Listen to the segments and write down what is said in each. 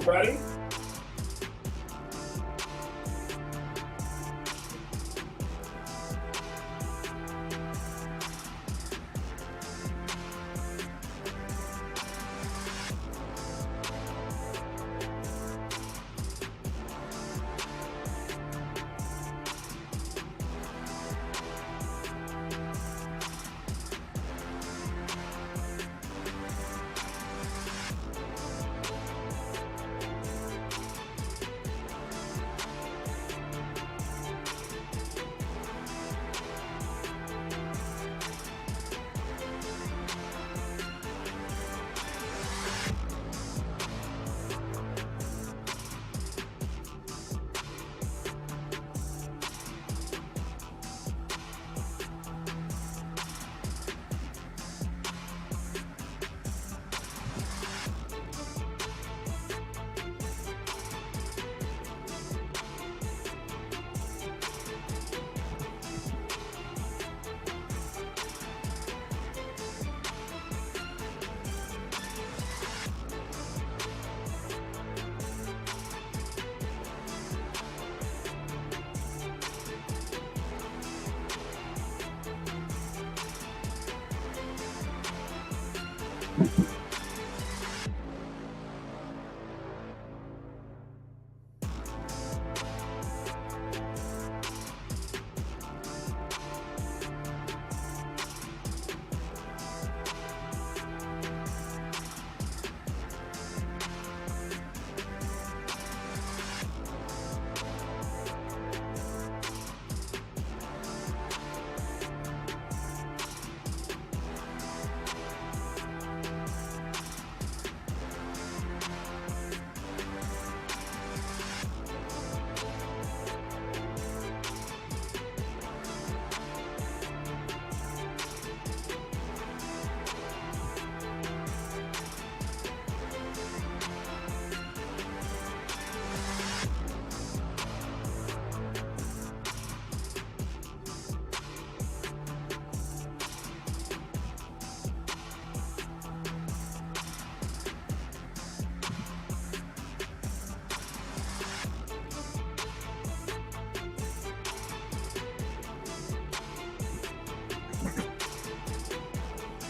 Ready?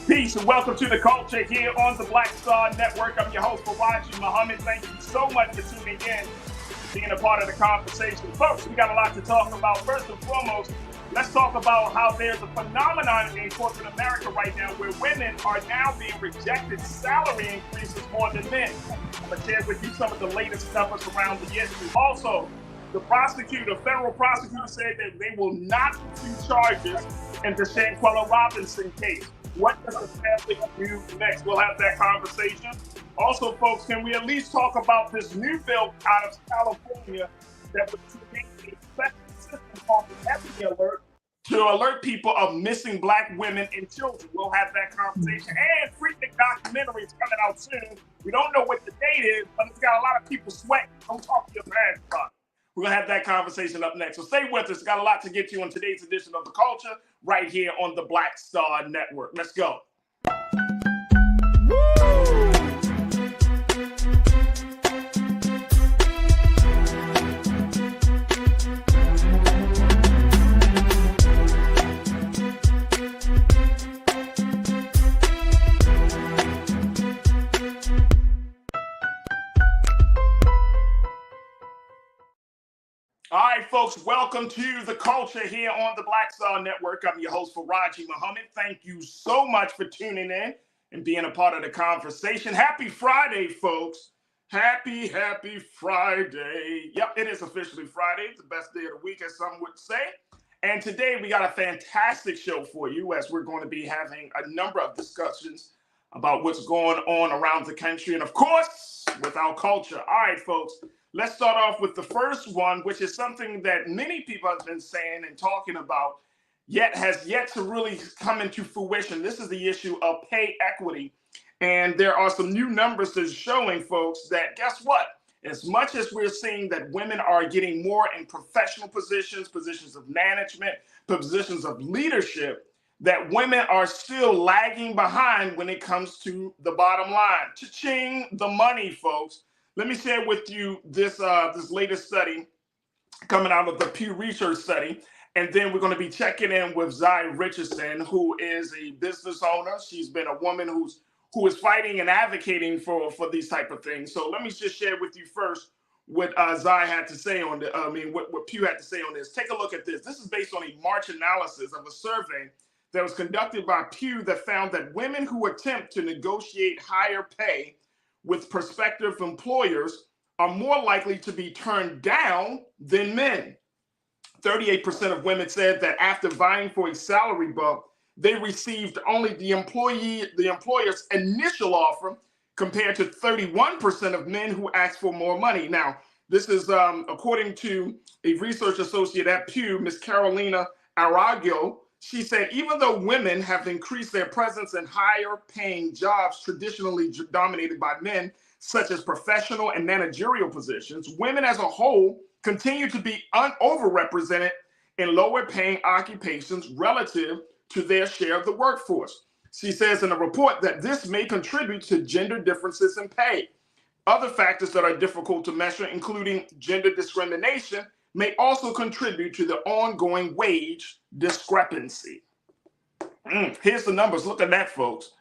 Peace and welcome to the culture here on the Black Star Network. I'm your host, Farajii. Thank you so much for tuning in, being a part of the conversation. Folks, we got a lot to talk about. First and foremost, let's talk about how there's a phenomenon in corporate America right now where women are now being rejected salary increases more than men. I'm going to share with you some of the latest numbers around the issue. Also, the federal prosecutor said that they will not pursue charges in the Shanquella Robinson case. What does the family do next? We'll have that conversation. Also, folks, can we at least talk about this new bill out of California that would create a special system called the Ebony Alert to alert people of missing Black women and children? We'll have that conversation. And Freaknik documentary is coming out soon. We don't know what the date is, but it's got a lot of people sweating. Don't talk to your parents about it. We're going to have that conversation up next. So stay with us. Got a lot to get to in today's edition of The Culture right here on the Black Star Network. Let's go. All right, folks, welcome to The Culture here on the Black Star Network. I'm your host, Farajii. Thank you so much for tuning in and being a part of the conversation. Happy Friday, folks. Happy Friday. Yep, it is officially Friday. It's the best day of the week, as some would say. And today we got a fantastic show for you, as we're going to be having a number of discussions about what's going on around the country and, of course, with our culture. All right, folks. Let's start off with the first one, which is something that many people have been saying and talking about, yet has yet to really come into fruition. This is the issue of pay equity. And there are some new numbers that are showing, folks, that guess what? As much as we're seeing that women are getting more in professional positions, positions of management, positions of leadership, that women are still lagging behind when it comes to the bottom line. Cha-ching, the money, folks. Let me share with you this latest study coming out of the Pew Research study. And then we're going to be checking in with Zai Richardson, who is a business owner. She's been a woman who is fighting and advocating for these type of things. So let me just share with you first what Zai had to say on what Pew had to say on this. Take a look at this. This is based on a March analysis of a survey that was conducted by Pew that found that women who attempt to negotiate higher pay with prospective employers are more likely to be turned down than men. 38% of women said that after vying for a salary bump, they received only the employer's initial offer, compared to 31% of men who asked for more money. Now, this is according to a research associate at Pew, Ms. Carolina Aragio. She said, even though women have increased their presence in higher paying jobs traditionally dominated by men, such as professional and managerial positions, women as a whole continue to be overrepresented in lower paying occupations relative to their share of the workforce. She says in a report that this may contribute to gender differences in pay. Other factors that are difficult to measure, including gender discrimination, may also contribute to the ongoing wage discrepancy. Here's the numbers. Look at that, folks.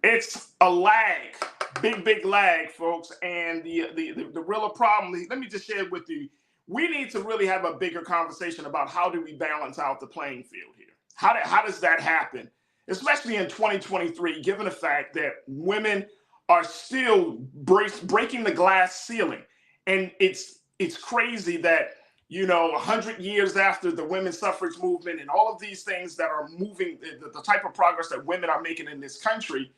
It's a lag, big lag, folks. And the real problem, let me just share with you, we need to really have a bigger conversation about how do we balance out the playing field here? How does that happen? Especially in 2023, given the fact that women are still breaking the glass ceiling. And it's crazy that, 100 years after the women's suffrage movement and all of these things that are moving, the type of progress that women are making in this country,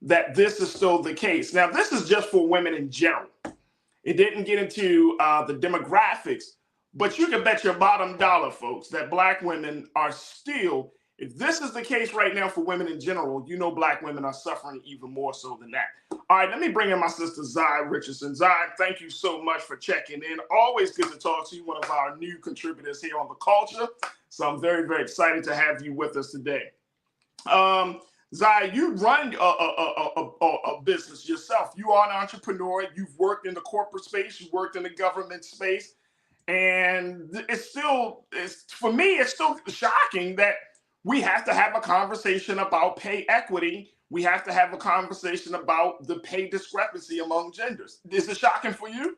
that this is still the case. Now, this is just for women in general. It didn't get into the demographics, but you can bet your bottom dollar, folks, that Black women are still, if this is the case right now for women in general, Black women are suffering even more so than that. All right, let me bring in my sister, Zai Richardson. Zai, thank you so much for checking in. Always good to talk to you, one of our new contributors here on The Culture. So I'm very, very excited to have you with us today. Zai, you run a business yourself. You are an entrepreneur. You've worked in the corporate space. You've worked in the government space. And for me, it's still shocking that we have to have a conversation about pay equity. We have to have a conversation about the pay discrepancy among genders. Is it shocking for you?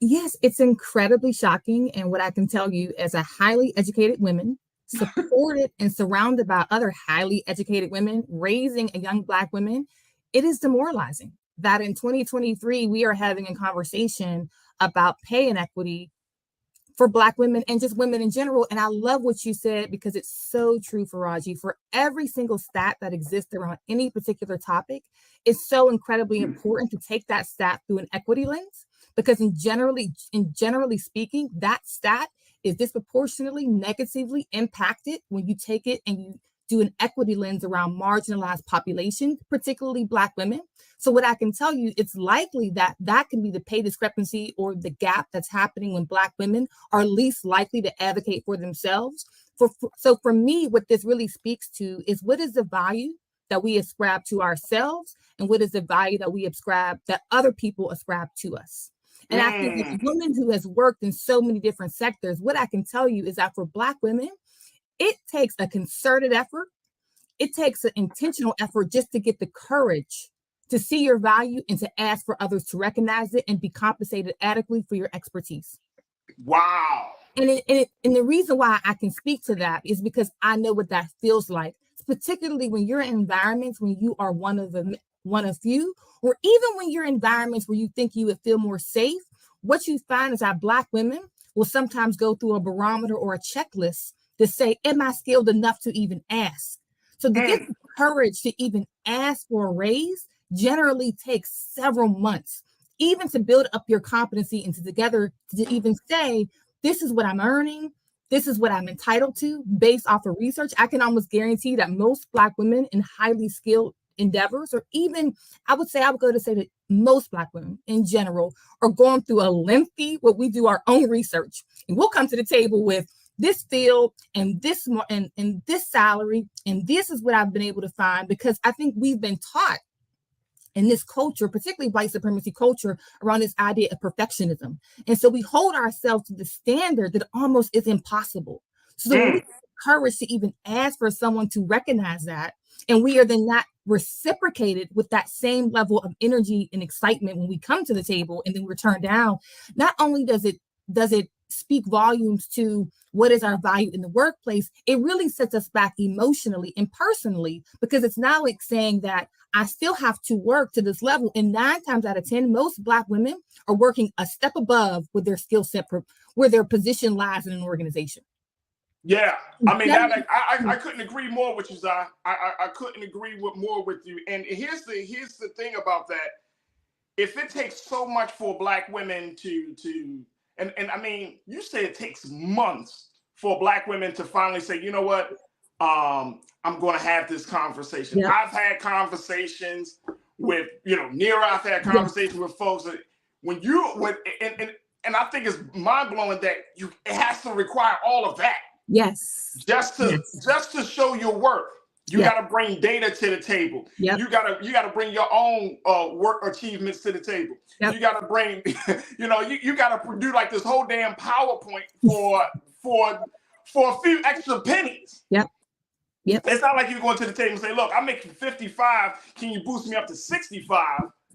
Yes, it's incredibly shocking. And what I can tell you as a highly educated woman, supported and surrounded by other highly educated women, raising a young Black woman, it is demoralizing that in 2023, we are having a conversation about pay inequity for Black women and just women in general. And I love what you said, because it's so true, Farajii. For every single stat that exists around any particular topic, it's so incredibly important to take that stat through an equity lens, because in generally speaking, that stat is disproportionately negatively impacted when you take it and you do an equity lens around marginalized population, particularly Black women. So what I can tell you, it's likely that can be the pay discrepancy or the gap that's happening when Black women are least likely to advocate for themselves. So for me, what this really speaks to is, what is the value that we ascribe to ourselves, and what is the value that we ascribe that other people ascribe to us? And I think as a woman who has worked in so many different sectors, what I can tell you is that for Black women, it takes a concerted effort. It takes an intentional effort just to get the courage to see your value and to ask for others to recognize it and be compensated adequately for your expertise. Wow. And the reason why I can speak to that is because I know what that feels like, particularly when you're in environments when you are one of few, or even when you're in environments where you think you would feel more safe. What you find is that Black women will sometimes go through a barometer or a checklist to say, am I skilled enough to even ask? So to get the courage to even ask for a raise generally takes several months, even to build up your competency and to even say, this is what I'm earning, this is what I'm entitled to based off of research. I can almost guarantee that most Black women in highly skilled endeavors, or even I would go to say that most Black women in general are going through a lengthy, what we do our own research, and we'll come to the table with this field and this and this salary, and this is what I've been able to find, because I think we've been taught in this culture, particularly white supremacy culture, around this idea of perfectionism. And so we hold ourselves to the standard that almost is impossible. So when we have courage to even ask for someone to recognize that, and we are then not reciprocated with that same level of energy and excitement when we come to the table and then we're turned down, not only does it speak volumes to what is our value in the workplace, it really sets us back emotionally and personally, because it's now like saying that I still have to work to this level. And 9 times out of 10, most Black women are working a step above with their skill set, where their position lies in an organization. Yeah, I mean, I couldn't agree more with you, Zai. I couldn't agree more with you. And here's the thing about that. If it takes so much for Black women and I mean, you say it takes months for Black women to finally say, you know what, I'm going to have this conversation. Yep. I've had conversations with, Nira, I've had conversations with folks that and I think it's mind blowing that it has to require all of that. Yes. Just to show your worth. You got to bring data to the table. Yep. You got to bring your own work achievements to the table. Yep. You got to bring, you got to do like this whole damn PowerPoint for a few extra pennies. Yep. Yep. It's not like you're going to the table and say, look, I'm making 55. Can you boost me up to 65?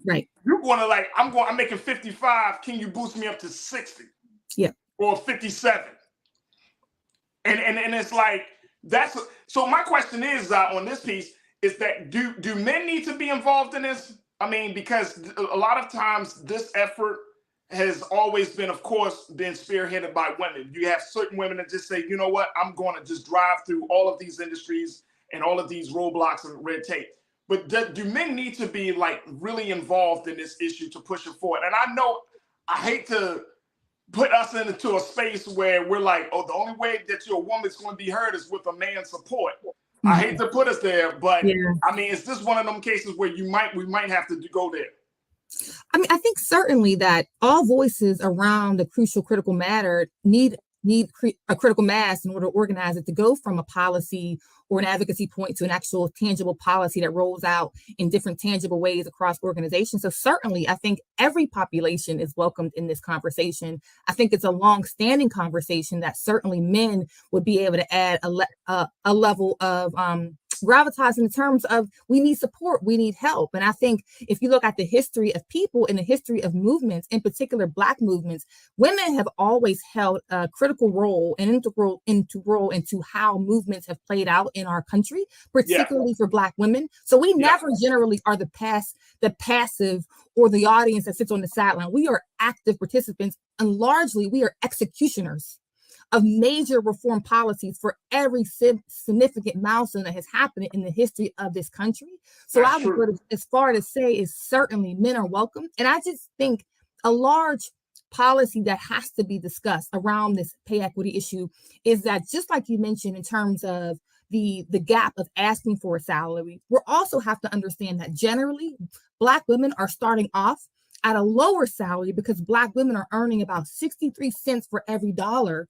Right. You're going to I'm making 55. Can you boost me up to 60? Yeah. Or 57? And it's like, so my question is on this piece is that do men need to be involved in this? I mean, because a lot of times this effort has always been, of course, been spearheaded by women. You have certain women that just say, you know what, I'm going to just drive through all of these industries and all of these roadblocks and red tape. But do men need to be like really involved in this issue to push it forward? And I know I hate to put us into a space where we're like, oh, the only way that your woman's going to be heard is with a man's support. Mm-hmm. I hate to put us there, but I mean, is this one of them cases where we might have to go there? I mean, I think certainly that all voices around the critical matter need a critical mass in order to organize it to go from a policy or an advocacy point to an actual tangible policy that rolls out in different tangible ways across organizations. So certainly, I think every population is welcomed in this conversation. I think it's a long-standing conversation that certainly men would be able to add a level of gravitas in terms of we need support, we need help. And I think if you look at the history of people and the history of movements, in particular Black movements, women have always held a critical role and integral into how movements have played out in our country, particularly for Black women. So we never generally are the passive or the audience that sits on the sideline. We are active participants, and largely we are executioners of major reform policies for every significant milestone that has happened in the history of this country. So I would go as far to say is certainly men are welcome. And I just think a large policy that has to be discussed around this pay equity issue is that, just like you mentioned in terms of the gap of asking for a salary, we also have to understand that generally Black women are starting off at a lower salary because Black women are earning about 63 cents for every dollar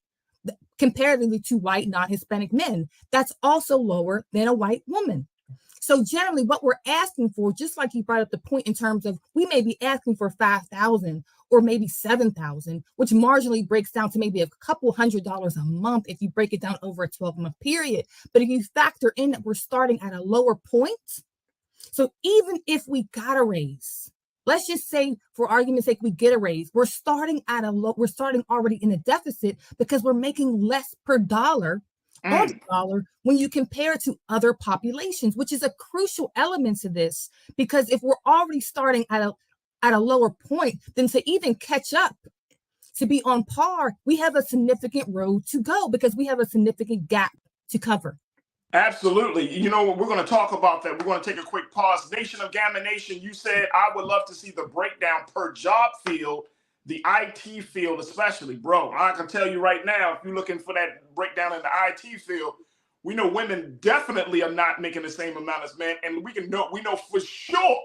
comparatively to white non-Hispanic men. That's also lower than a white woman. So generally what we're asking for, just like you brought up the point in terms of we may be asking for 5,000 or maybe 7,000, which marginally breaks down to maybe a couple $100s a month if you break it down over a 12-month period. But if you factor in that we're starting at a lower point, so even if we got a raise, let's just say, for argument's sake, we get a raise. We're starting already in a deficit because we're making less per dollar on the dollar when you compare to other populations, which is a crucial element to this. Because if we're already starting at a lower point, then to even catch up, to be on par, we have a significant road to go because we have a significant gap to cover. Absolutely. You know, we're going to talk about that. We're going to take a quick pause. Nation of Gamma Nation, you said I would love to see the breakdown per job field, the IT field especially. Bro, I can tell you right now, if you're looking for that breakdown in the IT field, we know women definitely are not making the same amount as men. And we know for sure,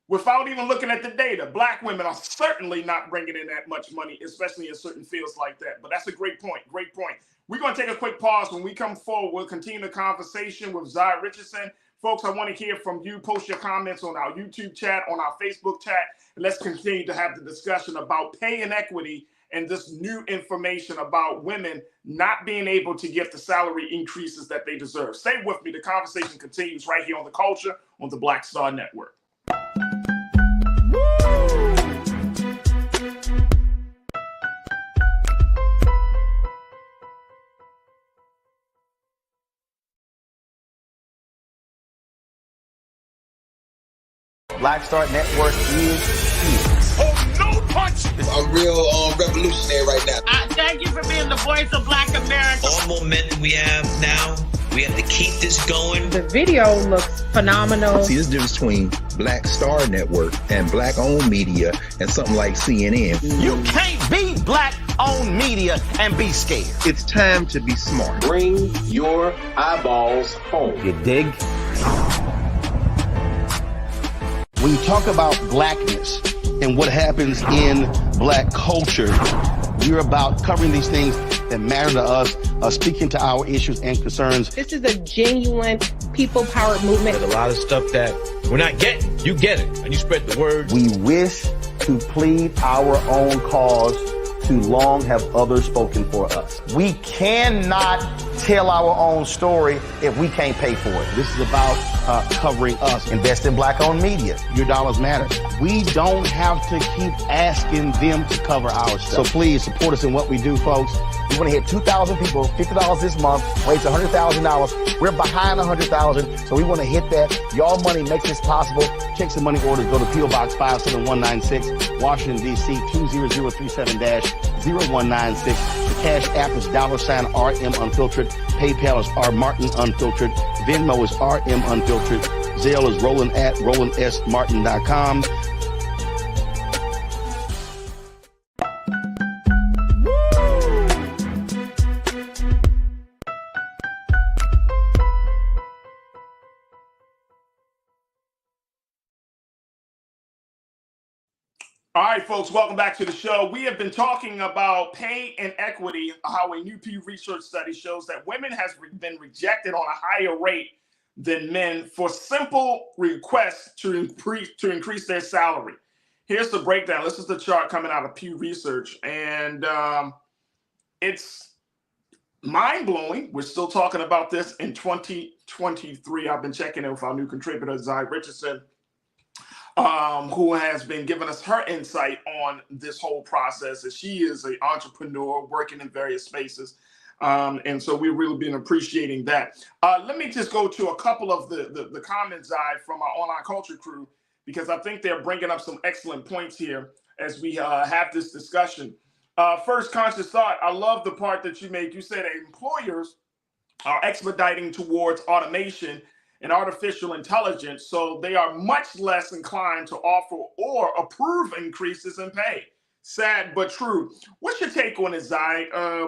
without even looking at the data, Black women are certainly not bringing in that much money, especially in certain fields like that. But that's a great point. Great point. We're going to take a quick pause. When we come forward, we'll continue the conversation with Zai Richardson. Folks, I want to hear from you. Post your comments on our YouTube chat, on our Facebook chat, and let's continue to have the discussion about pay inequity and this new information about women not being able to get the salary increases that they deserve. Stay with me. The conversation continues right here on The Culture on the Black Star Network. Black Star Network is here. Oh, no punch! I'm real revolutionary right now. Thank you for being the voice of Black America. All momentum we have now, we have to keep this going. The video looks phenomenal. See, there's a difference between Black Star Network and Black-owned media and something like CNN. You can't be Black-owned media and be scared. It's time to be smart. Bring your eyeballs home. You dig? When you talk about blackness and what happens in Black culture, we're about covering these things that matter to us, speaking to our issues and concerns. This is a genuine people-powered movement. There's a lot of stuff that we're not getting. You get it, and you spread the word. We wish to plead our own cause. Too long have others spoken for us. We cannot tell our own story if we can't pay for it. This is about covering us. Invest in Black-owned media. Your dollars matter. We don't have to keep asking them to cover our stuff. So please support us in what we do, folks. We want to hit 2,000 people, $50 this month, raise $100,000. We're behind 100,000, so we want to hit that. Y'all money makes this possible. Checks and money orders go to P.O. Box 57196, Washington, D.C. 20037-0196. The Cash App is $RM Unfiltered. PayPal is R Martin Unfiltered. Venmo is RM Unfiltered. Zelle is Roland at RolandSMartin.com. All right, folks, welcome back to the show. We have been talking about pay inequity, how a new Pew Research study shows that women has been rejected on a higher rate than men for simple requests to increase their salary. Here's the breakdown. This is the chart coming out of Pew Research, and it's mind-blowing. We're still talking about this in 2023. I've been checking in with our new contributor, Zai Richardson, who has been giving us her insight on this whole process. As she is an entrepreneur working in various spaces. And so we've really been appreciating that. Let me just go to a couple of the comments, from our online culture crew, because I think they're bringing up some excellent points here as we have this discussion. First, Conscious Thought, I love the part that you made. You said employers are expediting towards automation and artificial intelligence, so they are much less inclined to offer or approve increases in pay. Sad but true. What's your take on it, Zai?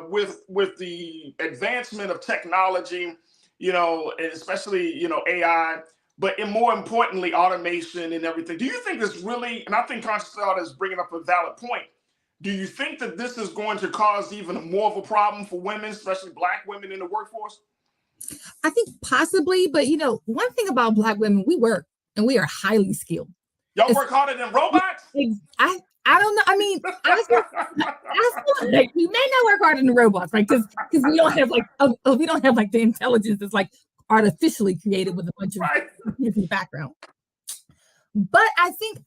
With the advancement of technology, and especially AI, but more importantly, automation and everything. Do you think this really? And I think Conscious Thought is bringing up a valid point. Do you think that this is going to cause even more of a problem for women, especially Black women in the workforce? I think possibly, but one thing about Black women, we work and we are highly skilled. Y'all work harder than robots? I don't know. I mean, I feel like we may not work harder than robots, right? Because we don't have the intelligence that's like artificially created with a bunch of background. But I think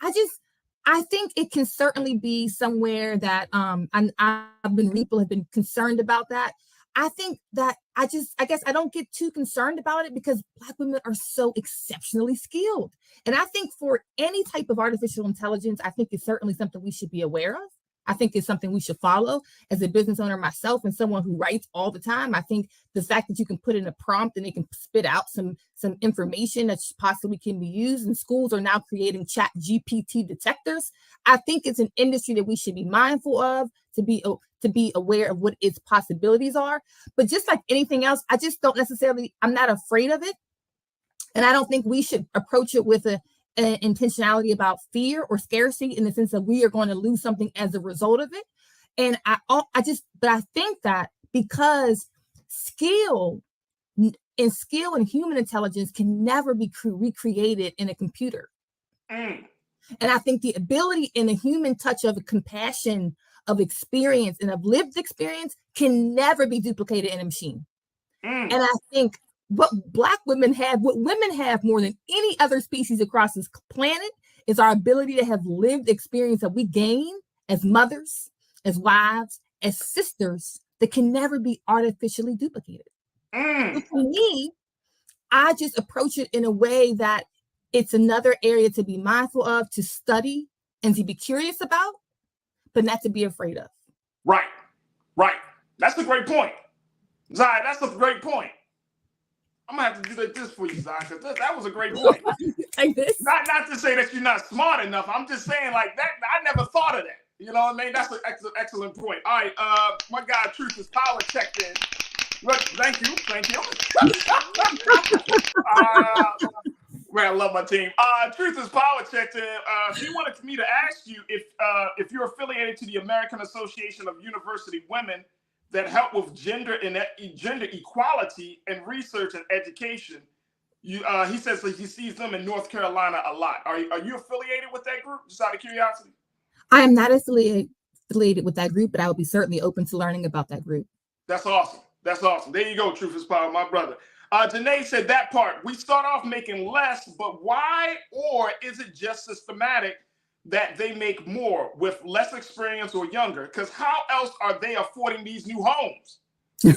it can certainly be somewhere that people have been concerned about that. I think that I guess I don't get too concerned about it because Black women are so exceptionally skilled. And I think for any type of artificial intelligence, I think it's certainly something we should be aware of. I think it's something we should follow. As a business owner myself and someone who writes all the time, I think the fact that you can put in a prompt and it can spit out some information that possibly can be used, and schools are now creating chat GPT detectors. I think it's an industry that we should be mindful of, to be aware of what its possibilities are. But just like anything else, I'm not afraid of it. And I don't think we should approach it with an intentionality about fear or scarcity in the sense that we are going to lose something as a result of it. And I think that because skill and skill and human intelligence can never be recreated in a computer. And I think the ability in a human touch of compassion, of experience, and of lived experience can never be duplicated in a machine. And I think what Black women have, what women have more than any other species across this planet, is our ability to have lived experience that we gain as mothers, as wives, as sisters, that can never be artificially duplicated. So for me, I just approach it in a way that it's another area to be mindful of, to study, and to be curious about, but not to be afraid of. Right. That's a great point. Zai, that's a great point. I'm gonna have to do this for you, Zai, because that was a great point. Like this? Not to say that you're not smart enough. I'm just saying like that. I never thought of that. You know what I mean? That's an excellent point. All right, my guy Truth is Power checked in. Look, thank you. Man, I love my team. Truth is Power checked in. She wanted me to ask you if you're affiliated to the American Association of University Women that help with gender equality and research and education. He says that he sees them in North Carolina a lot. Are you affiliated with that group? Just out of curiosity. I am not affiliated with that group, but I would be certainly open to learning about that group. That's awesome. There you go, Truth is Power, my brother. Janae said that part. We start off making less, but why? Or is it just systematic that they make more with less experience or younger? Because how else are they affording these new homes? Can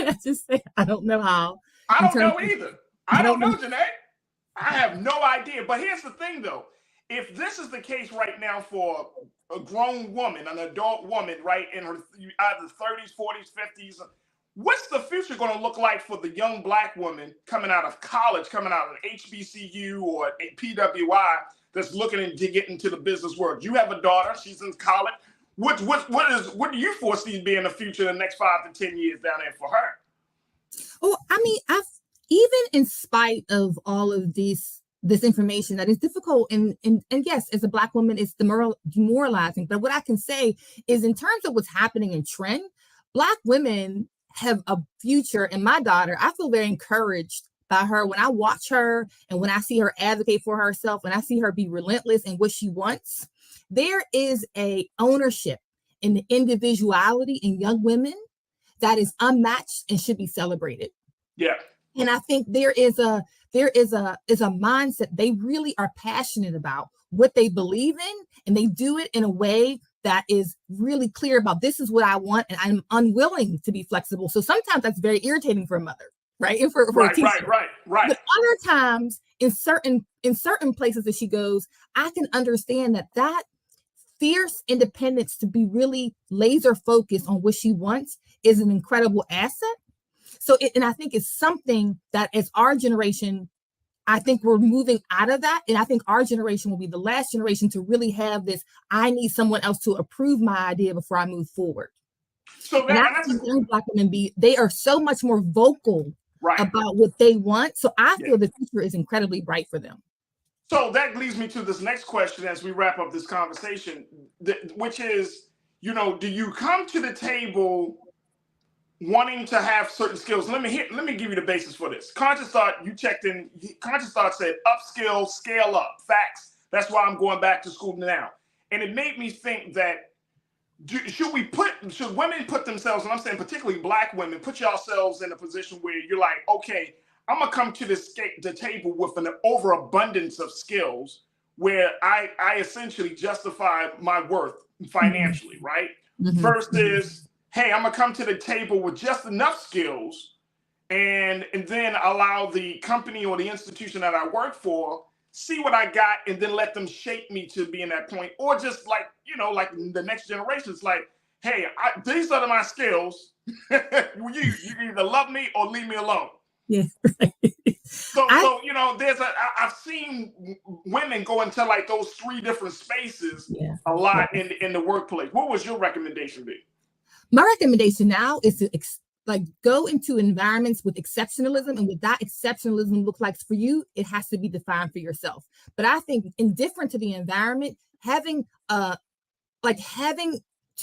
I just say, I don't know how. I don't know either. I don't know, Janae. I have no idea. But here's the thing, though. If this is the case right now for a grown woman, an adult woman, right, in her either 30s, 40s, 50s, what's the future going to look like for the young Black woman coming out of college, coming out of HBCU or PWI that's looking to get into the business world? You have a daughter; she's in college. What do you foresee being the future in the next 5 to 10 years down there for her? Oh, I mean, even in spite of all of this information that is difficult, and yes, as a Black woman, it's demoralizing. But what I can say is, in terms of what's happening in trend, Black women have a future. And my daughter, I feel very encouraged by her when I watch her and when I see her advocate for herself, when I see her be relentless in what she wants. There is a ownership in the individuality in young women that is unmatched and should be celebrated. Yeah. And I think there is a mindset. They really are passionate about what they believe in, and they do it in a way that is really clear about, this is what I want, and I'm unwilling to be flexible. So sometimes that's very irritating for a mother, right? And for a teacher. Right. But other times, in certain places that she goes, I can understand that fierce independence, to be really laser focused on what she wants, is an incredible asset. So, and I think it's something that, as our generation, I think we're moving out of that. And I think our generation will be the last generation to really have this, I need someone else to approve my idea before I move forward. So that's young Black women they are so much more vocal about what they want. So I feel the future is incredibly bright for them. So that leads me to this next question as we wrap up this conversation, which is, do you come to the table wanting to have certain skills? Let me give you the basis for this. Conscious Thought, you checked in. Conscious Thought said upskill, scale up. Facts. That's why I'm going back to school now. And it made me think that should women put themselves, and I'm saying particularly Black women, put yourselves in a position where you're like, okay, I'm gonna come to the table with an overabundance of skills where I essentially justify my worth financially, right? Mm-hmm. Versus, hey, I'm gonna come to the table with just enough skills and then allow the company or the institution that I work for see what I got and then let them shape me to be in that point. Or just like the next generation, it's like, hey, these are my skills. you either love me or leave me alone. Yeah. So I've seen women go into like those 3 different spaces a lot in the workplace. What was your recommendation be? My recommendation now is to go into environments with exceptionalism, and what that exceptionalism looks like for you, it has to be defined for yourself. But I think, indifferent to the environment, having to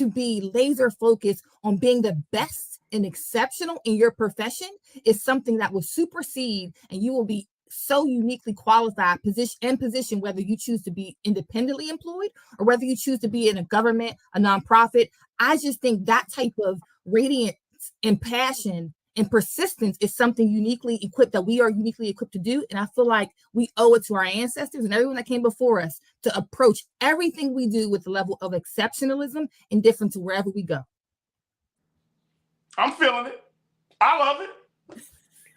be laser focused on being the best and exceptional in your profession is something that will supersede, and you will be so uniquely qualified position, whether you choose to be independently employed or whether you choose to be in a government, a nonprofit. I just think that type of radiance and passion and persistence is something uniquely equipped that we are uniquely equipped to do. And I feel like we owe it to our ancestors and everyone that came before us to approach everything we do with the level of exceptionalism and difference wherever we go. I'm feeling it. I love it.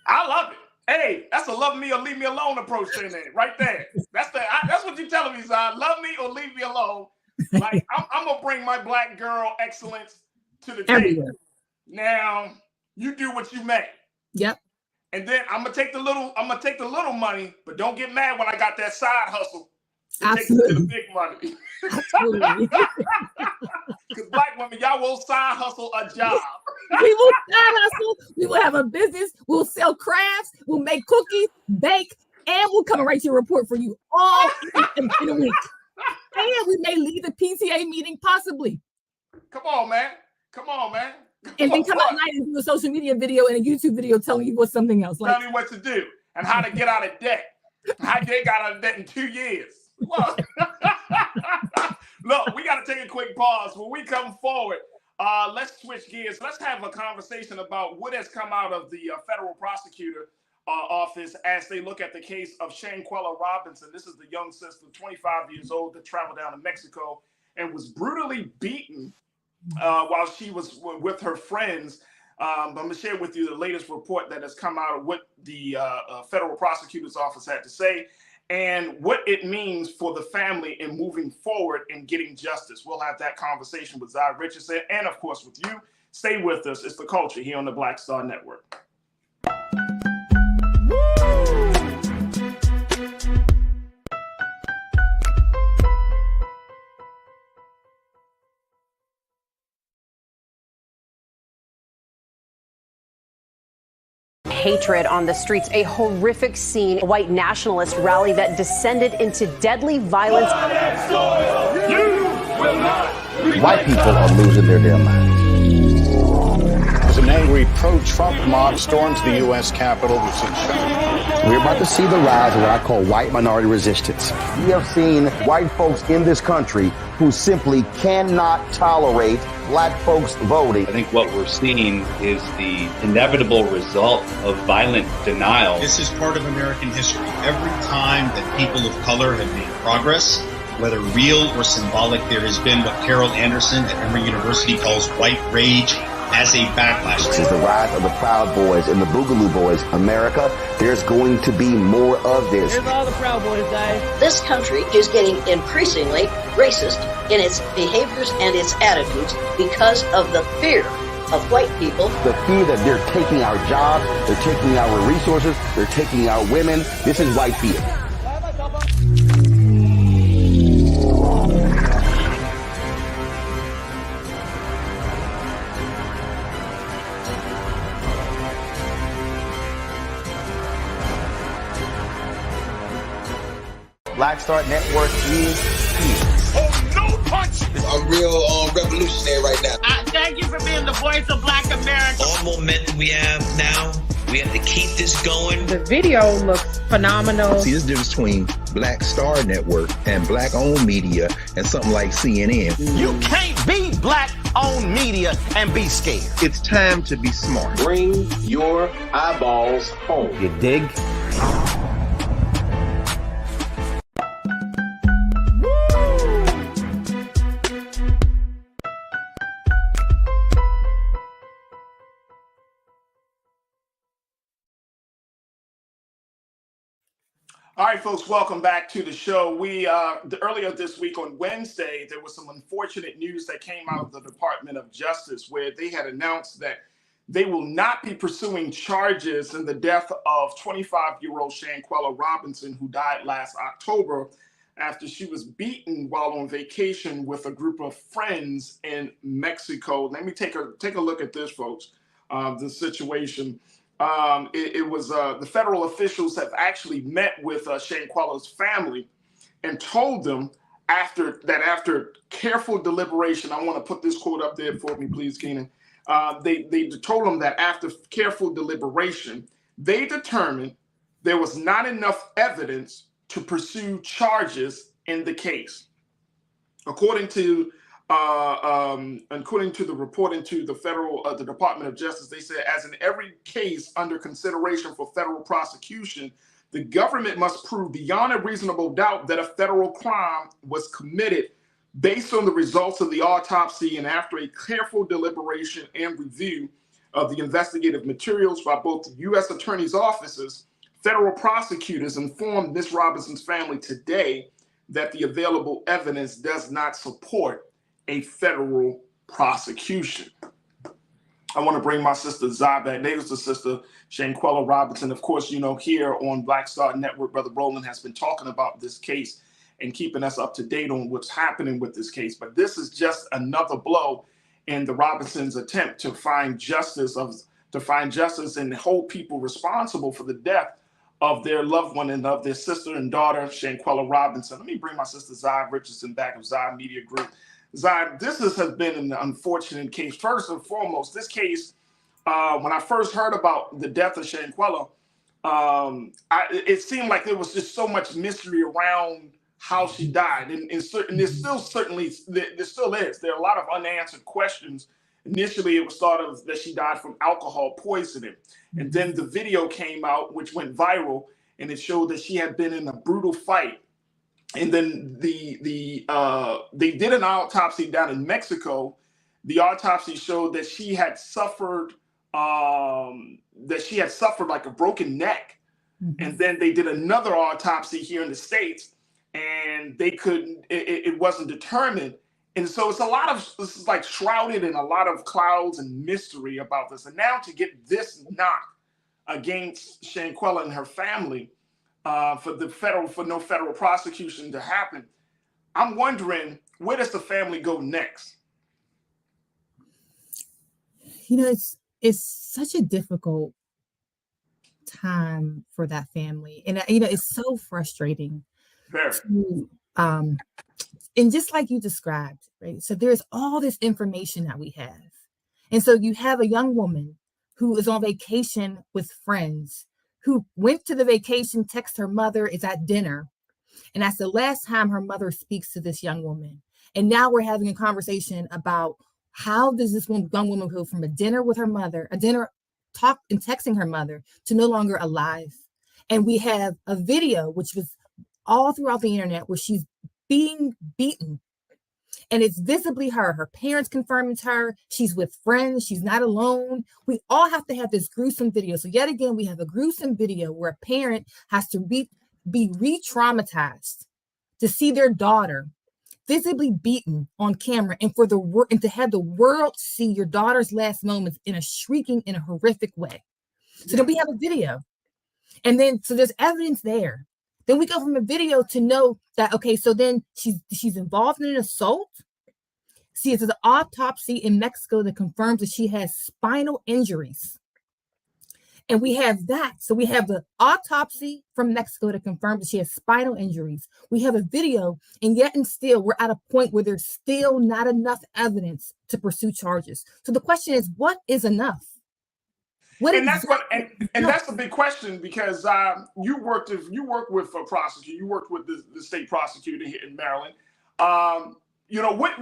I love it. Hey, that's a love me or leave me alone approach in there, right there. That's what you're telling me, son. Love me or leave me alone. Like I'm gonna bring my black girl excellence to the table. Now you do what you may. Yep. And then I'm gonna take the little money, but don't get mad when I got that side hustle. Absolutely. To the big money. Absolutely. Because black women, y'all will side hustle a job. We will side hustle. We will have a business. We'll sell crafts. We'll make cookies, bake, and we'll come and write your report for you all in a week. And we may leave the PTA meeting possibly. Come on, man. And then come out at night and do a social media video and a YouTube video telling you what's something else. Tell you what to do and how to get out of debt. How they got out of debt in 2 years. Look, we got to take a quick pause. When we come forward, let's switch gears. Let's have a conversation about what has come out of the federal prosecutor office as they look at the case of Shanquella Robinson. This is the young sister, 25 years old, that traveled down to Mexico and was brutally beaten while she was with her friends. I'm going to share with you the latest report that has come out of what the federal prosecutor's office had to say and what it means for the family in moving forward and getting justice. We'll have that conversation with Zai Richardson and, of course, with you. Stay with us. It's The Culture here on the Black Star Network. Hatred on the streets, a horrific scene, a white nationalist rally that descended into deadly violence. White people are losing their damn minds. As an angry pro-Trump mob storms the U.S. Capitol, We're about to see the rise of what I call white minority resistance. We have seen white folks in this country who simply cannot tolerate black folks voting. I think what we're seeing is the inevitable result of violent denial. This is part of American history. Every time that people of color have made progress, whether real or symbolic, there has been what Carol Anderson at Emory University calls white rage as a backlash. This is the rise of the Proud Boys and the Boogaloo Boys. America, there's going to be more of this. Here's all the Proud Boys, guys. This country is getting increasingly racist in its behaviors and its attitudes because of the fear of white people. The fear that they're taking our jobs, they're taking our resources, they're taking our women. This is white fear. Black Star Network is here. Oh, no punch! I'm real revolutionary right now. Thank you for being the voice of Black America. All momentum we have now, we have to keep this going. The video looks phenomenal. See, there's a difference between Black Star Network and black-owned media and something like CNN. You can't be black-owned media and be scared. It's time to be smart. Bring your eyeballs home. You dig? All right, folks, welcome back to the show. Earlier this week on Wednesday, there was some unfortunate news that came out of the Department of Justice where they had announced that they will not be pursuing charges in the death of 25-year-old Shanquella Robinson, who died last October after she was beaten while on vacation with a group of friends in Mexico. Let me take a look at this, folks, the situation. It was the federal officials have actually met with Shanquella's family and told them after careful deliberation, I want to put this quote up there for me, please, Keenan. They told them that after careful deliberation, they determined there was not enough evidence to pursue charges in the case. According to the reporting to the Department of Justice, they said, as in every case under consideration for federal prosecution, the government must prove beyond a reasonable doubt that a federal crime was committed based on the results of the autopsy and after a careful deliberation and review of the investigative materials by both the U.S. attorney's offices. Federal prosecutors informed Ms. Robinson's family today that the available evidence does not support a federal prosecution. I want to bring my sister Zai back. There's the sister Shanquella Robinson. Of course, you know, here on Black Star Network, Brother Roland has been talking about this case and keeping us up to date on what's happening with this case. But this is just another blow in the Robinsons' attempt to find justice and hold people responsible for the death of their loved one and of their sister and daughter, Shanquella Robinson. Let me bring my sister Zai Richardson back of Zai Media Group. Zai, this has been an unfortunate case. First and foremost, this case, when I first heard about the death of Shanquella, it seemed like there was just so much mystery around how she died. And there still is. There are a lot of unanswered questions. Initially, it was thought of that she died from alcohol poisoning. And then the video came out, which went viral, and it showed that she had been in a brutal fight. And then they did an autopsy down in Mexico. The autopsy showed that she had suffered like a broken neck. And then they did another autopsy here in the States, and it wasn't determined. And so this is like shrouded in a lot of clouds and mystery about this. And now to get this knock against Shanquella and her family, for no federal prosecution to happen, I'm wondering, where does the family go next? You know, it's such a difficult time for that family, and you know, it's so frustrating. And just like you described, right? So there's all this information that we have, and so you have a young woman who is on vacation with friends, who went to the vacation, text her mother, is at dinner. And that's the last time her mother speaks to this young woman. And now we're having a conversation about how does this young woman go from a dinner with her mother, talk and texting her mother, to no longer alive. And we have a video, which was all throughout the internet, where she's being beaten. And it's visibly her. Her parents confirm it's her. She's with friends. She's not alone. We all have to have this gruesome video. So yet again, we have a gruesome video where a parent has to be re-traumatized to see their daughter visibly beaten on camera, and to have the world see your daughter's last moments in a horrific way. So then we have a video. And then, so there's evidence there. Then we go from a video to know that, okay, so then she's involved in an assault. See, it's an autopsy in Mexico that confirms that she has spinal injuries. And we have that. So we have the autopsy from Mexico that confirms that she has spinal injuries. We have a video, and yet and still, we're at a point where there's still not enough evidence to pursue charges. So the question is, what is enough? That's the big question, because you worked with a prosecutor. You worked with the state prosecutor here in Maryland. You know, what?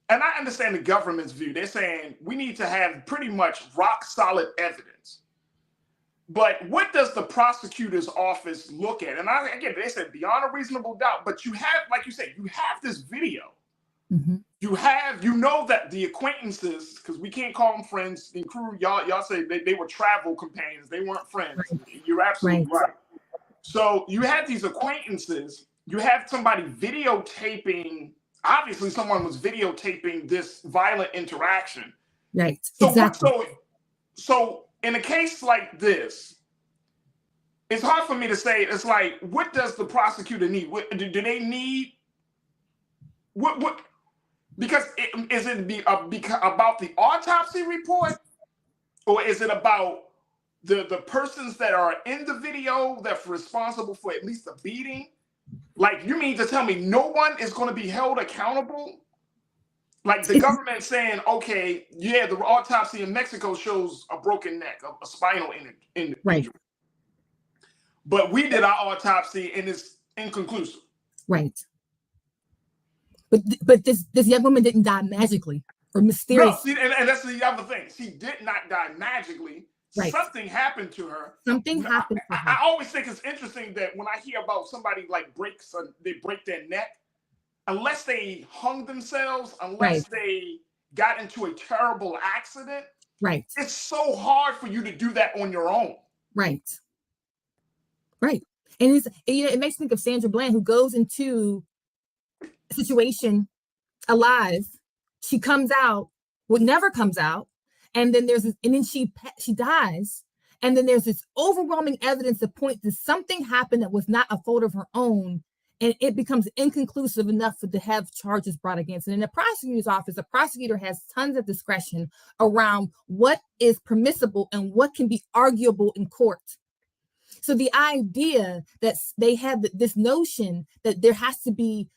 And I understand the government's view. They're saying we need to have pretty much rock solid evidence. But what does the prosecutor's office look at? And again, they said beyond a reasonable doubt. But you have, like you said, you have this video. Mm-hmm. You know that the acquaintances, because we can't call them friends and crew, y'all say they were travel companions, they weren't friends. Right. You're absolutely right. So you have these acquaintances, you have somebody videotaping, obviously someone was videotaping this violent interaction. Right. So, exactly. So in a case like this, it's hard for me to say. It's like, what does the prosecutor need? Do they need what? Because is it about the autopsy report, or is it about the persons that are in the video that's responsible for at least the beating? Like, you mean to tell me no one is going to be held accountable Like the government saying, okay, yeah, the autopsy in Mexico shows a broken neck, a spinal injury. Right. But we did our autopsy and it's inconclusive. Right. But this young woman didn't die magically or mysteriously. No, and that's the other thing. She did not die magically. Right. Something happened to her. Something happened to her. I always think it's interesting that when I hear about somebody like they break their neck, unless they hung themselves, unless they got into a terrible accident, right? It's so hard for you to do that on your own. Right. Right. And it makes me think of Sandra Bland, who goes into a situation alive. She comes out, never comes out, and then she dies, and then there's this overwhelming evidence that points to something happened that was not a fault of her own, and it becomes inconclusive enough to have charges brought against it. In the prosecutor's office, the prosecutor has tons of discretion around what is permissible and what can be arguable in court. So the idea that they have this notion that there has to be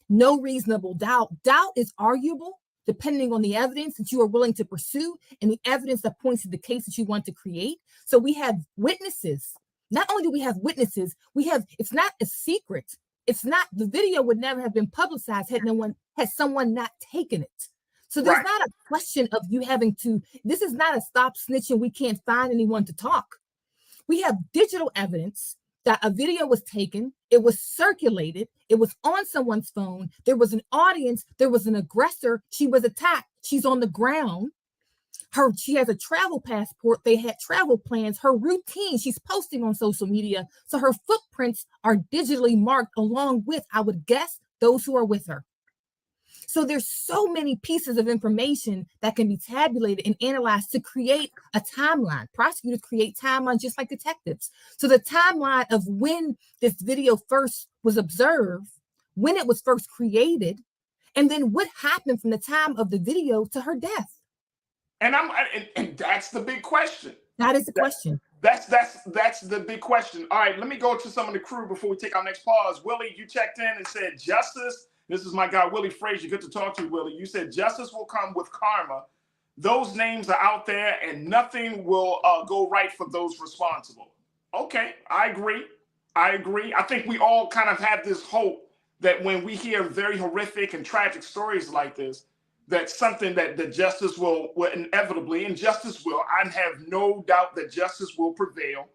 no reasonable doubt is arguable depending on the evidence that you are willing to pursue and the evidence that points to the case that you want to create. So we have witnesses. Not only do we have witnesses, it's not a secret. It's not, the video would never have been publicized had someone not taken it. So there's not a question of you having to, this is not a stop snitching, we can't find anyone to talk. We have digital evidence that a video was taken, it was circulated, it was on someone's phone, there was an audience, there was an aggressor, she was attacked, she's on the ground, she has a travel passport, they had travel plans, her routine, she's posting on social media, so her footprints are digitally marked along with, I would guess, those who are with her. So there's so many pieces of information that can be tabulated and analyzed to create a timeline. Prosecutors create timelines just like detectives. So the timeline of when this video first was observed, when it was first created, and then what happened from the time of the video to her death. And that's the big question. That is the question. That's the big question. All right, let me go to some of the crew before we take our next pause. Willie, you checked in and said justice. This is my guy, Willie Frazier. Good to talk to you, Willie. You said justice will come with karma. Those names are out there and nothing will go right for those responsible. Okay, I agree. I think we all kind of have this hope that when we hear very horrific and tragic stories like this, that something that the justice will inevitably, and justice will, I have no doubt that justice will prevail.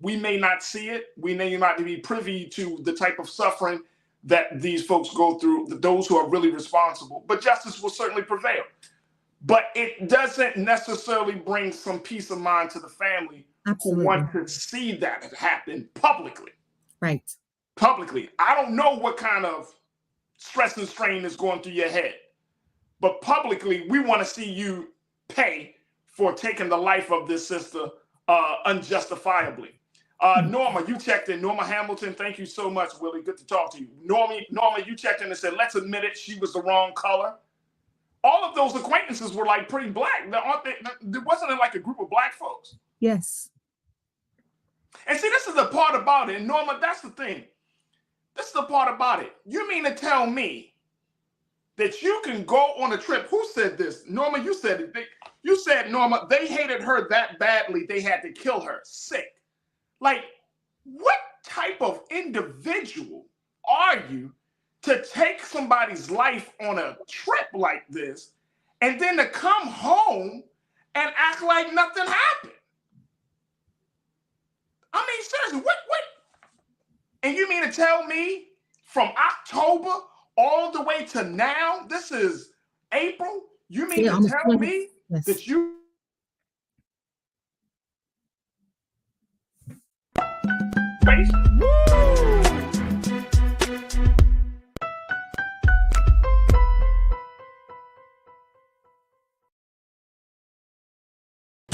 We may not see it. We may not be privy to the type of suffering that these folks go through, those who are really responsible, but justice will certainly prevail. But it doesn't necessarily bring some peace of mind to the family who want to see that happen publicly. Right. Publicly. I don't know what kind of stress and strain is going through your head, but publicly, we want to see you pay for taking the life of this sister unjustifiably. Norma, you checked in. Norma Hamilton, thank you so much, Willie. Good to talk to you. Norma, you checked in and said, let's admit it, she was the wrong color. All of those acquaintances were like pretty black. There wasn't like a group of black folks. Yes. And see, this is the part about it. Norma, that's the thing. This is the part about it. You mean to tell me that you can go on a trip? Who said this? Norma, you said it. You said, Norma, they hated her that badly, they had to kill her. Sick. Like, what type of individual are you to take somebody's life on a trip like this and then to come home and act like nothing happened? I mean, seriously, what? And you mean to tell me from October all the way to now, this is April, you mean to tell me that you...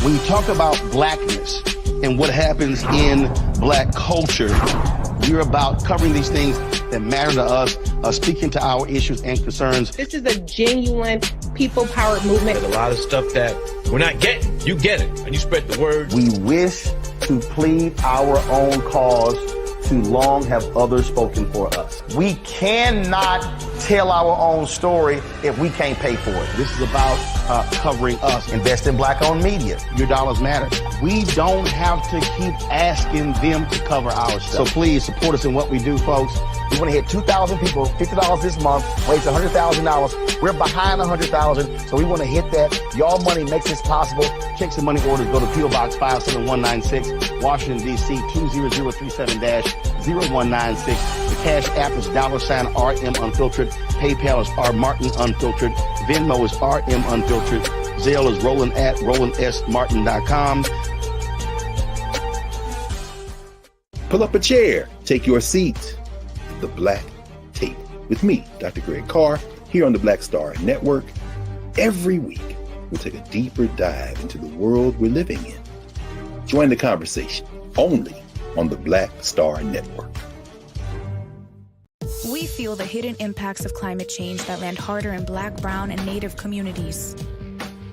When you talk about blackness and what happens in black culture, we're about covering these things that matter to us, speaking to our issues and concerns. This is a genuine people-powered movement. There's a lot of stuff that we're not getting. You get it, and you spread the word. We wish to plead our own cause. Too long have others spoken for us. We cannot tell our own story if we can't pay for it. This is about covering us. Invest in black-owned media. Your dollars matter. We don't have to keep asking them to cover our stuff. So please support us in what we do, folks. We want to hit 2,000 people, $50 this month, raise $100,000. We're behind 100,000, so we want to hit that. Y'all money makes this possible. Checks and money orders go to P.O. Box 57196, Washington, D.C. 20037-0196. The Cash App is $RM Unfiltered. PayPal is R Martin Unfiltered. Venmo is RM Unfiltered. Zelle is roland@rolandsmartin.com. Pull up a chair. Take your seat. The Black Tape with me, Dr. Greg Carr, here on the Black Star Network. Every week, we'll take a deeper dive into the world we're living in. Join the conversation only on the Black Star Network. We feel the hidden impacts of climate change that land harder in Black, Brown, and Native communities.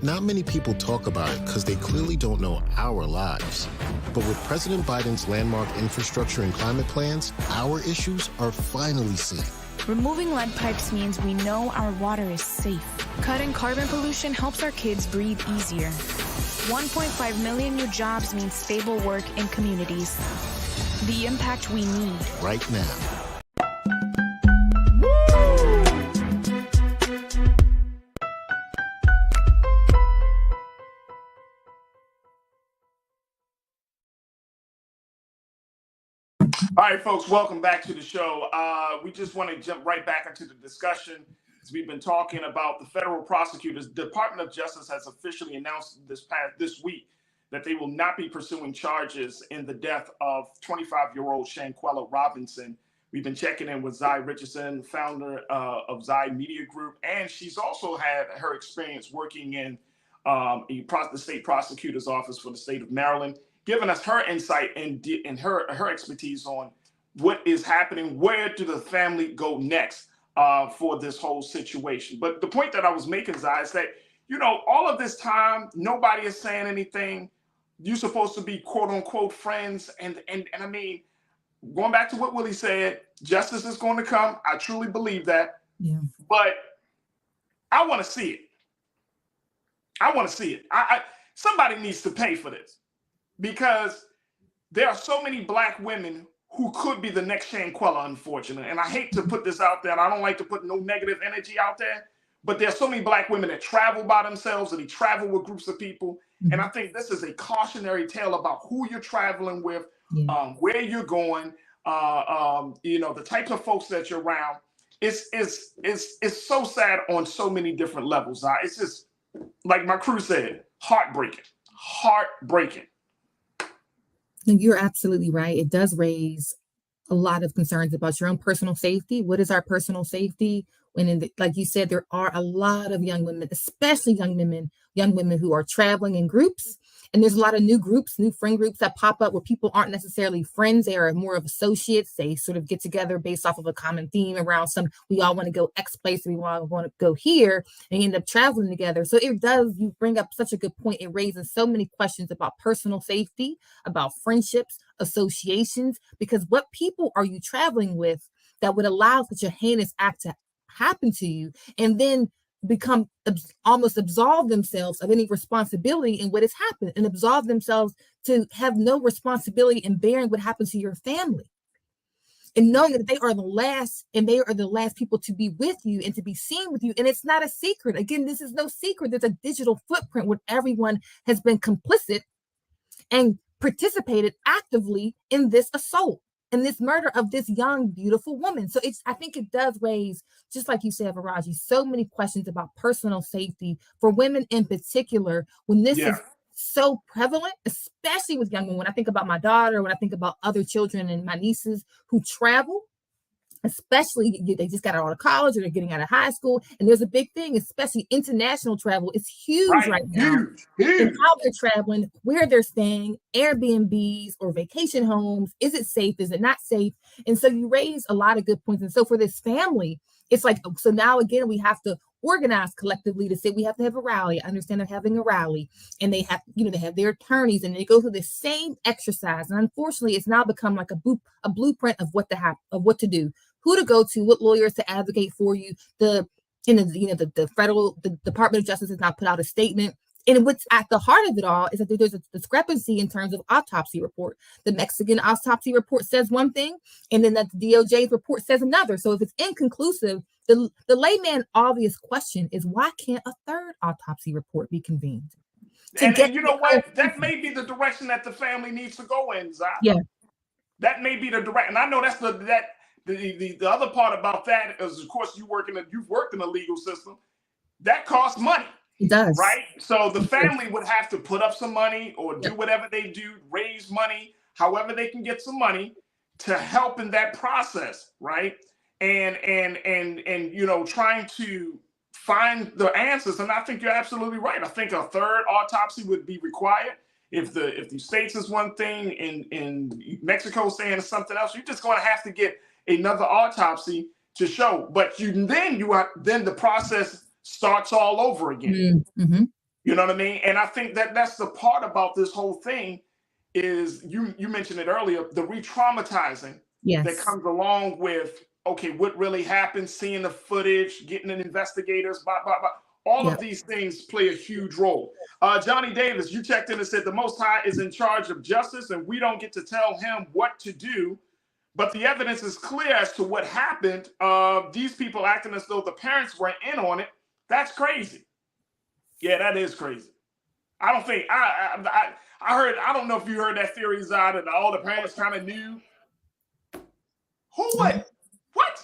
Not many people talk about it because they clearly don't know our lives. But with President Biden's landmark infrastructure and climate plans, our issues are finally seen. Removing lead pipes means we know our water is safe. Cutting carbon pollution helps our kids breathe easier. 1.5 million new jobs means stable work in communities. The impact we need. Right now. All right, folks, welcome back to the show. We just want to jump right back into the discussion as we've been talking about the federal prosecutors. The Department of Justice has officially announced this week that they will not be pursuing charges in the death of 25-year-old Shanquella Robinson. We've been checking in with Zai Richardson, founder of Zai Media Group, and she's also had her experience working in the state prosecutor's office for the state of Maryland, giving us her insight and her expertise on what is happening. Where do the family go next for this whole situation? But the point that I was making, Zai, is that, you know, all of this time, nobody is saying anything. You're supposed to be quote unquote friends. And I mean, going back to what Willie said, justice is going to come. I truly believe that. Yeah. But I want to see it. I want to see it. Somebody needs to pay for this, because there are so many Black women who could be the next Shanquella, unfortunately. And I hate to put this out there, and I don't like to put no negative energy out there, but there's so many Black women that travel by themselves, and they travel with groups of people. And I think this is a cautionary tale about who you're traveling with, where you're going, you know, the types of folks that you're around. It's so sad on so many different levels. It's just, like my crew said, heartbreaking. And you're absolutely right. It does raise a lot of concerns about your own personal safety. What is our personal safety? When, like you said, there are a lot of young women, especially young women who are traveling in groups. And there's a lot of new groups, new friend groups that pop up where people aren't necessarily friends. They are more of associates. They sort of get together based off of a common theme around we all want to go X place, we all want to go here, and you end up traveling together. So you bring up such a good point. It raises so many questions about personal safety, about friendships, associations, because what people are you traveling with that would allow such a heinous act to happen to you, and then almost absolve themselves of any responsibility in what has happened, and absolve themselves to have no responsibility in bearing what happened to your family, and knowing that they are the last people to be with you and to be seen with you. And it's not a secret. Again, this is no secret. There's a digital footprint where everyone has been complicit and participated actively in this assault and this murder of this young, beautiful woman. So I think it does raise, just like you said, Farajii, so many questions about personal safety for women in particular, when this is so prevalent, especially with young women. When I think about my daughter, when I think about other children and my nieces who travel, especially they just got out of college or they're getting out of high school. And there's a big thing, especially international travel. It's huge right now. Huge. And how they're traveling, where they're staying, Airbnbs or vacation homes. Is it safe? Is it not safe? And so you raise a lot of good points. And so for this family, it's like, so now again, we have to organize collectively to say we have to have a rally. I understand they're having a rally, and they have, they have their attorneys, and they go through the same exercise. And unfortunately, it's now become like a blueprint of what to do. who to go to, what lawyers to advocate for you. The federal Department of Justice has not put out a statement. And what's at the heart of it all is that there's a discrepancy in terms of autopsy report. The Mexican autopsy report says one thing, and then the DOJ's report says another. So if it's inconclusive, the layman obvious question is, why can't a third autopsy report be convened? And you know what? That may be the direction that the family needs to go in, Zach. Yeah. That may be the direction. And I know that's the other part about that is, of course, you've worked in the legal system. That costs money. It does. Right? So the family would have to put up some money or do whatever they do, raise money, however they can get some money to help in that process, right? And trying to find the answers. And I think you're absolutely right. I think a third autopsy would be required. If the States is one thing and Mexico saying something else, you're just going to have to get another autopsy to show. But then the process starts all over again. Mm-hmm. You know what I mean? And I think that's the part about this whole thing is you mentioned it earlier, the re-traumatizing that comes along with, okay, what really happened, seeing the footage, getting the investigators, all of these things play a huge role. Johnny Davis, you checked in and said the Most High is in charge of justice and we don't get to tell him what to do. But the evidence is clear as to what happened. These people acting as though the parents weren't in on it. That's crazy. Yeah, that is crazy. I don't think I heard. I don't know if you heard that theory, Zod, that all the parents kind of knew. Who would? What?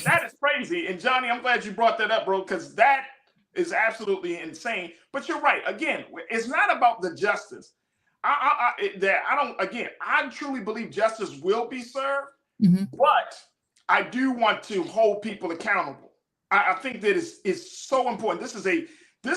That is crazy. And Johnny, I'm glad you brought that up, bro, because that is absolutely insane. But you're right. Again, it's not about the justice. I truly believe justice will be served, but I do want to hold people accountable. I think that is so important. This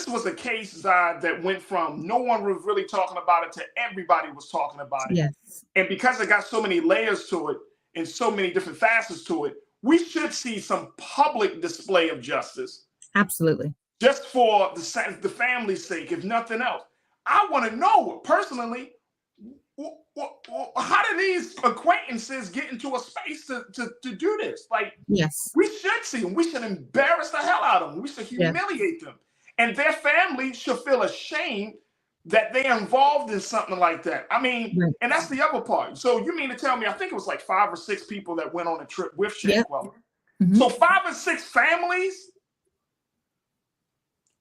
was a case that went from no one was really talking about it to everybody was talking about it. Yes. And because it got so many layers to it and so many different facets to it, we should see some public display of justice. Absolutely. Just for the family's sake, if nothing else. I want to know personally, how do these acquaintances get into a space to do this? Like, yes, we should see them. We should embarrass the hell out of them. We should humiliate them. And their family should feel ashamed that they're involved in something like that. I mean, and that's the other part. So you mean to tell me, I think it was like 5 or 6 people that went on a trip with Shanquella. So 5 or 6 families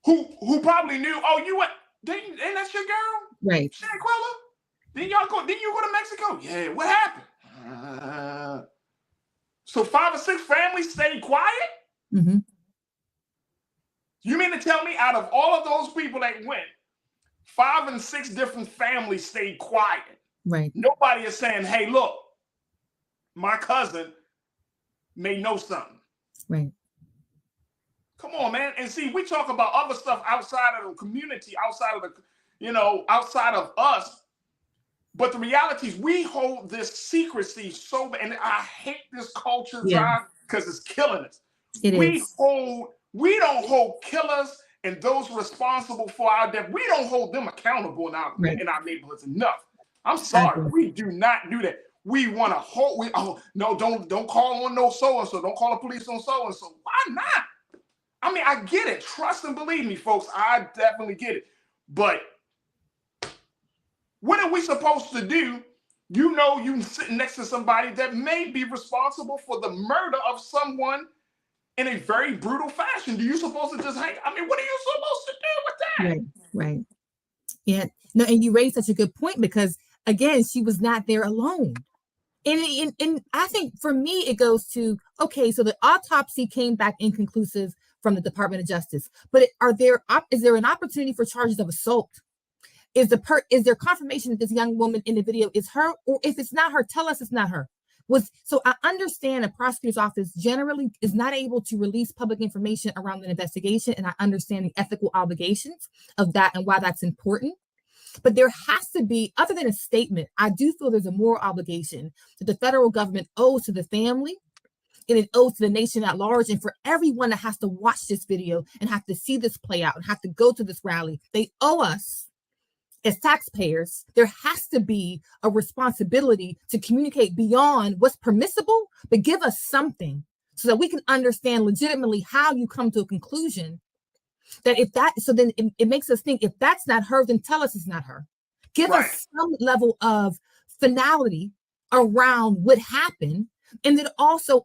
who probably knew, oh, you went, ain't that your girl? Right. Shanquella? Didn't you go to Mexico? Yeah, what happened? So 5 or 6 families stayed quiet? Mm-hmm. You mean to tell me out of all of those people that went, 5 and 6 different families stayed quiet? Right. Nobody is saying, hey, look, my cousin may know something. Right. Come on, man. And see, we talk about other stuff outside of the community, outside of us. But the reality is we hold this secrecy so bad. And I hate this culture, because it's killing us. We don't hold killers and those responsible for our death. We don't hold them accountable in our neighborhoods enough. I'm sorry. We do not do that. We want to hold. Don't call on no so-and-so. Don't call the police on so-and-so. Why not? I mean, I get it. Trust and believe me, folks. I definitely get it. But what are we supposed to do? You sitting next to somebody that may be responsible for the murder of someone in a very brutal fashion. Do you supposed to just hang? I mean, what are you supposed to do with that? Right. Yeah. No, and you raised such a good point because again, she was not there alone. And I think for me, it goes to, okay, so the autopsy came back inconclusive from the Department of Justice, but is there an opportunity for charges of assault? Is there confirmation that this young woman in the video is her, or if it's not her, tell us it's not her? So I understand a prosecutor's office generally is not able to release public information around an investigation, and I understand the ethical obligations of that and why that's important. But there has to be, other than a statement, I do feel there's a moral obligation that the federal government owes to the family, and it owes to the nation at large, and for everyone that has to watch this video and have to see this play out and have to go to this rally. They owe us as taxpayers, there has to be a responsibility to communicate beyond what's permissible, but give us something so that we can understand legitimately how you come to a conclusion that then it makes us think, if that's not her, then tell us it's not her. Give us some level of finality around what happened. And then also,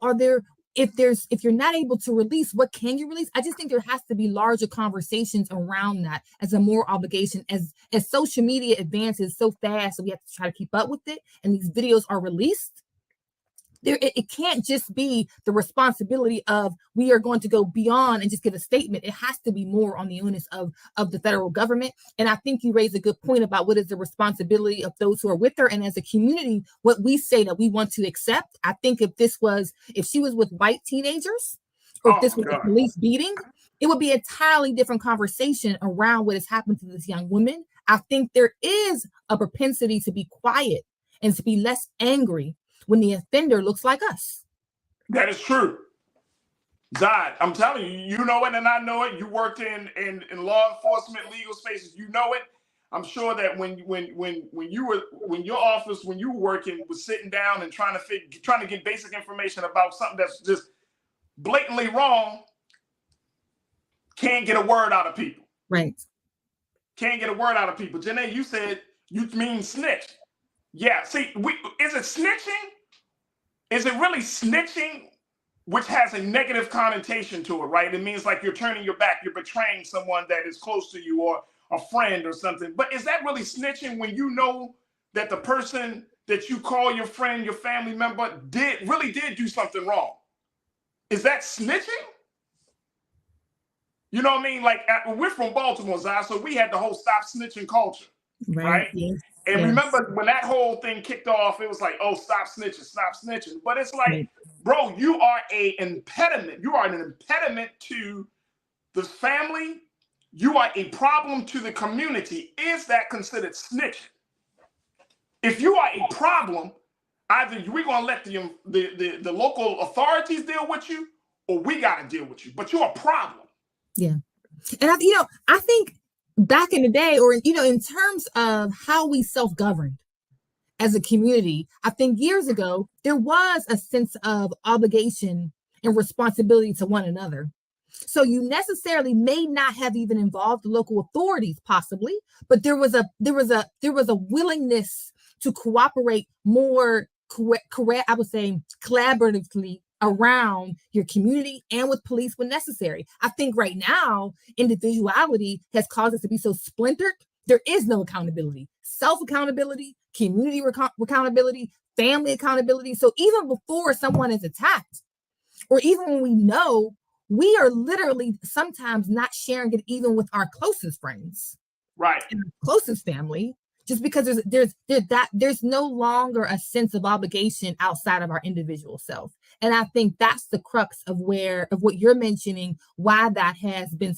if you're not able to release, what can you release? I just think there has to be larger conversations around that as a moral obligation. As social media advances so fast, so we have to try to keep up with it, and these videos are released, it can't just be the responsibility of we are going to go beyond and just give a statement. It has to be more on the onus of the federal government. And I think you raised a good point about what is the responsibility of those who are with her, and as a community, what we say that we want to accept. I think if she was with white teenagers, or if this was a police beating, it would be a entirely different conversation around what has happened to this young woman. I think there is a propensity to be quiet and to be less angry when the offender looks like us. That is true. Zod, I'm telling you, you know it and I know it. You worked in law enforcement, legal spaces, you know it. I'm sure that when your office, when you were working, was sitting down and trying to get basic information about something that's just blatantly wrong, can't get a word out of people. Right. Can't get a word out of people. Janae, you said you mean snitch. Yeah, see, is it snitching? Is it really snitching, which has a negative connotation to it, right? It means like you're turning your back, you're betraying someone that is close to you or a friend or something. But is that really snitching when you know that the person that you call your friend, your family member, really did do something wrong? Is that snitching? You know what I mean? Like, we're from Baltimore, Zai, so we had the whole stop snitching culture, right? Yes. And remember when that whole thing kicked off, it was like, oh, stop snitching, stop snitching. But it's like, bro, you are an impediment. You are an impediment to the family. You are a problem to the community. Is that considered snitching? If you are a problem, either we're going to let the local authorities deal with you, or we got to deal with you. But you're a problem. Yeah. And I think back in the day, or in terms of how we self-governed as a community, I think years ago there was a sense of obligation and responsibility to one another. So you necessarily may not have even involved the local authorities, possibly, but there was a willingness to cooperate more I would say collaboratively around your community and with police when necessary. I think right now, individuality has caused us to be so splintered. There is no accountability, self-accountability, community accountability, family accountability. So even before someone is attacked, or even when we know, we are literally sometimes not sharing it even with our closest friends, right, and our closest family, just because there's no longer a sense of obligation outside of our individual self. And I think that's the crux of what you're mentioning, why that has been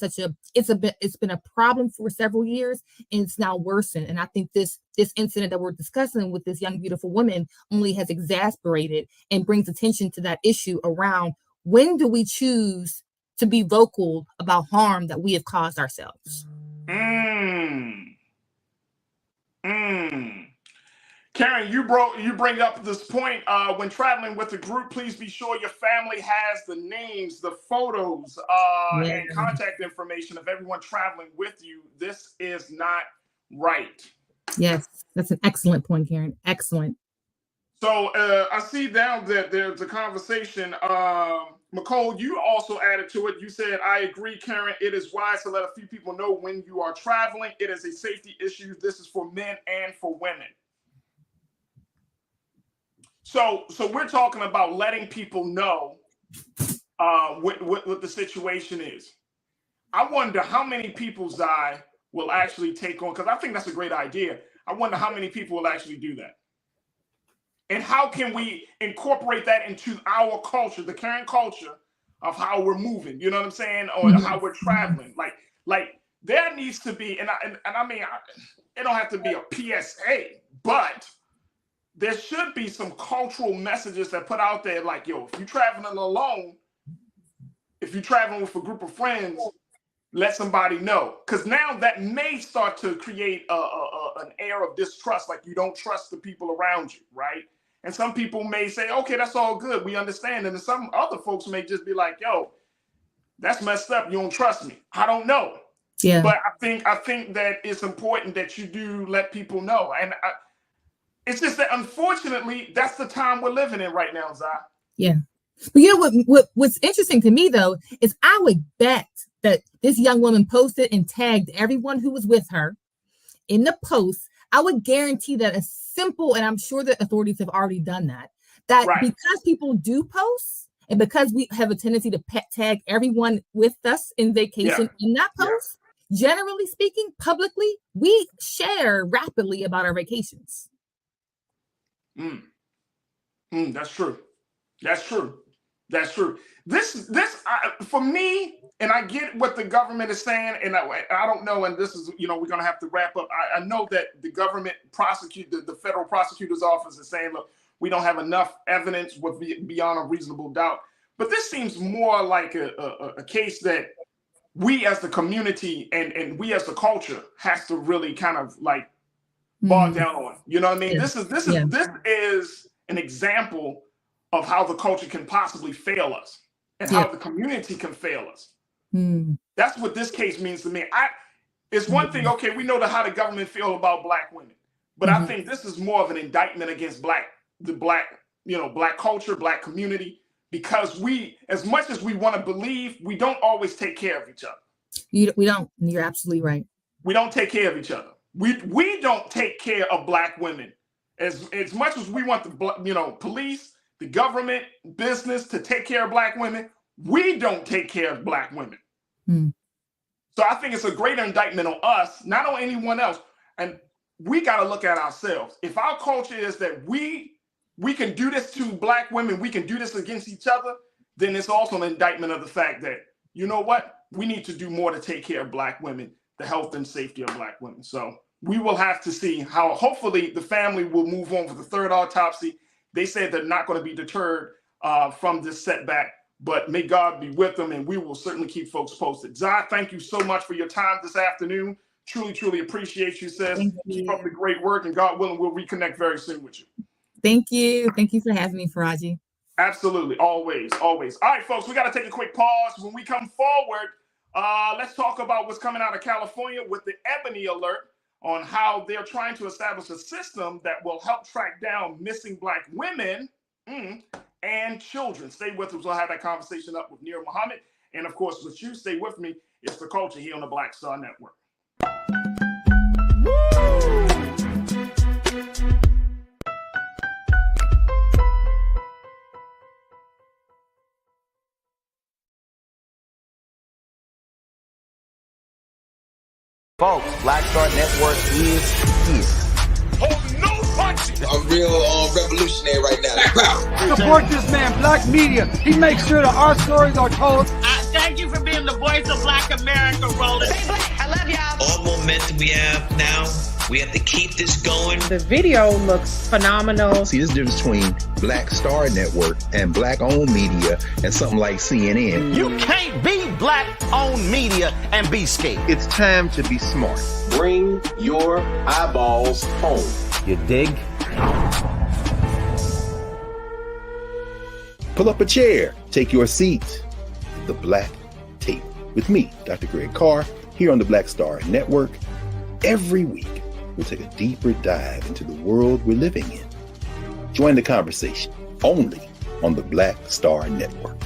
it's been a problem for several years, and it's now worsened. And I think this incident that we're discussing with this young, beautiful woman only has exacerbated and brings attention to that issue around, when do we choose to be vocal about harm that we have caused ourselves? Karen, you bring up this point. When traveling with a group, please be sure your family has the names, the photos, and contact information of everyone traveling with you. This is not right. Yes, that's an excellent point, Karen. Excellent. So I see now that there's a conversation. McCole, you also added to it. You said, I agree, Karen. It is wise to let a few people know when you are traveling. It is a safety issue. This is for men and for women. So we're talking about letting people know what the situation is. I wonder how many people, Zai, will actually take on, because I think that's a great idea. I wonder how many people will actually do that. And how can we incorporate that into our culture, the current culture of how we're moving, you know what I'm saying? Or how we're traveling. Like there needs to be, and I mean, it don't have to be a PSA, but there should be some cultural messages that put out there like, yo, if you're traveling alone, if you're traveling with a group of friends, let somebody know. Because now that may start to create an air of distrust, like you don't trust the people around you, right? And some people may say, okay, that's all good, we understand. And then some other folks may just be like, yo, that's messed up, you don't trust me. I don't know. Yeah. But I think that it's important that you do let people know. And it's just that, unfortunately, that's the time we're living in right now, Zai. Yeah. But you know what's interesting to me, though, is I would bet that this young woman posted and tagged everyone who was with her in the post. I would guarantee that a simple, and I'm sure that authorities have already done that, Right. because people do post and because we have a tendency to tag everyone with us in vacation in that post, generally speaking, publicly, we share rapidly about our vacations. That's true. That's true. That's true. This for me, and I get what the government is saying, and I don't know, and this is, we're going to have to wrap up. I know that the government the federal prosecutor's office is saying, look, we don't have enough evidence beyond a reasonable doubt. But this seems more like a case that we as the community and we as the culture has to really kind of like bog down on. You know what I mean? This is an example of how the culture can possibly fail us and how the community can fail us. That's what this case means to me. It's one thing, okay, we know how the government feel about Black women, but I think this is more of an indictment against the Black culture, Black community, because we, as much as we want to believe, we don't always take care of each other. We don't. You're absolutely right. We don't take care of each other. We don't take care of Black women as much as we want the police, the government, business to take care of Black women. We don't take care of Black women. So I think it's a great indictment on us, not on anyone else. And we got to look at ourselves. If our culture is that we can do this to Black women, we can do this against each other, then it's also an indictment of the fact that, you know what, we need to do more to take care of Black women, the health and safety of Black women. So we will have to see how, hopefully the family will move on for the third autopsy. They said they're not going to be deterred from this setback, but may God be with them, and we will certainly keep folks posted. Zai, thank you so much for your time this afternoon. Truly, truly appreciate you, sis. Keep up the great work, and God willing, we'll reconnect very soon with you. Thank you. Thank you for having me, Farajii. Absolutely. Always, always. All right, folks, we got to take a quick pause. When we come forward, let's talk about what's coming out of California with the Ebony Alert on how they're trying to establish a system that will help track down missing Black women and children. Stay with us. We'll have that conversation up with Nir Muhammad. And of course, with you, stay with me. It's The Culture here on the Black Star Network. Folks, Black Star Network is here. Oh, no punches! I'm real revolutionary right now. Support this man, Black Media. He makes sure that our stories are told. Thank you for being the voice of Black America, Roland. I love y'all. All momentum we have now, we have to keep this going. The video looks phenomenal. See, there's a difference between Black Star Network and Black-owned media and something like CNN. You can't be Black-owned media and be scared. It's time to be smart. Bring your eyeballs home. You dig? Pull up a chair. Take your seat. The Black Tape with me, Dr. Greg Carr, here on the Black Star Network. Every week, we'll take a deeper dive into the world we're living in. Join the conversation only on the Black Star Network.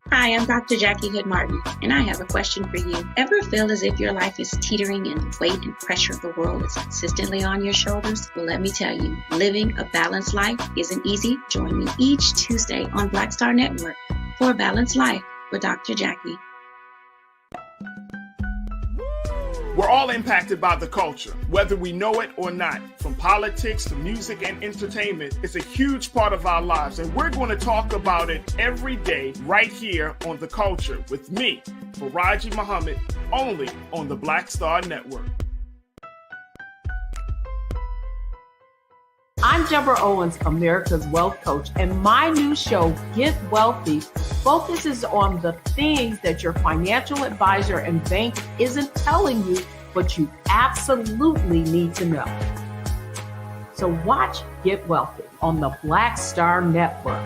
Hi, I'm Dr. Jackie Hood Martin, and I have a question for you. Ever feel as if your life is teetering and the weight and pressure of the world is consistently on your shoulders? Well, let me tell you, living a balanced life isn't easy. Join me each Tuesday on Black Star Network for A Balanced Life with Dr. Jackie. We're all impacted by the culture, whether we know it or not. From politics to music and entertainment, it's a huge part of our lives, and we're going to talk about it every day right here on The Culture with me, Farajii Muhammad, only on the Black Star Network. I'm Deborah Owens, America's Wealth Coach, and my new show, Get Wealthy, focuses on the things that your financial advisor and bank isn't telling you but you absolutely need to know. So watch Get Wealthy on the Black Star Network.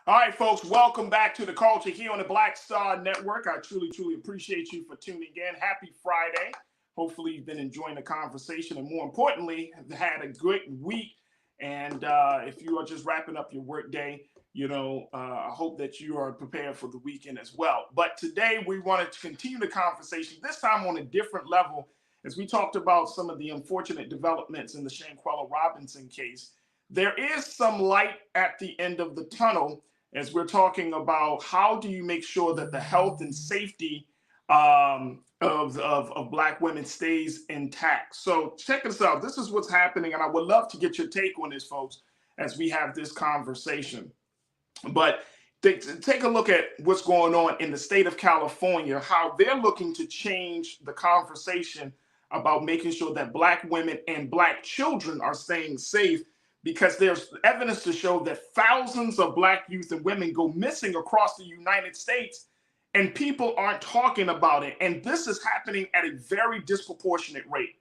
All right, folks, welcome back to The Culture here on the Black Star Network. I truly, truly appreciate you for tuning in. Happy Friday. Hopefully you've been enjoying the conversation and, more importantly, have had a good week. And if you are just wrapping up your work day, I hope that you are prepared for the weekend as well. But today we wanted to continue the conversation, this time on a different level, as we talked about some of the unfortunate developments in the Shanquella Robinson case. There is some light at the end of the tunnel as we're talking about how do you make sure that the health and safety of Black women stays intact. So check this out. This is what's happening, and I would love to get your take on this, folks, as we have this conversation. But take a look at what's going on in the state of California, how they're looking to change the conversation about making sure that Black women and Black children are staying safe, because there's evidence to show that thousands of Black youth and women go missing across the United States, and people aren't talking about it. And this is happening at a very disproportionate rate.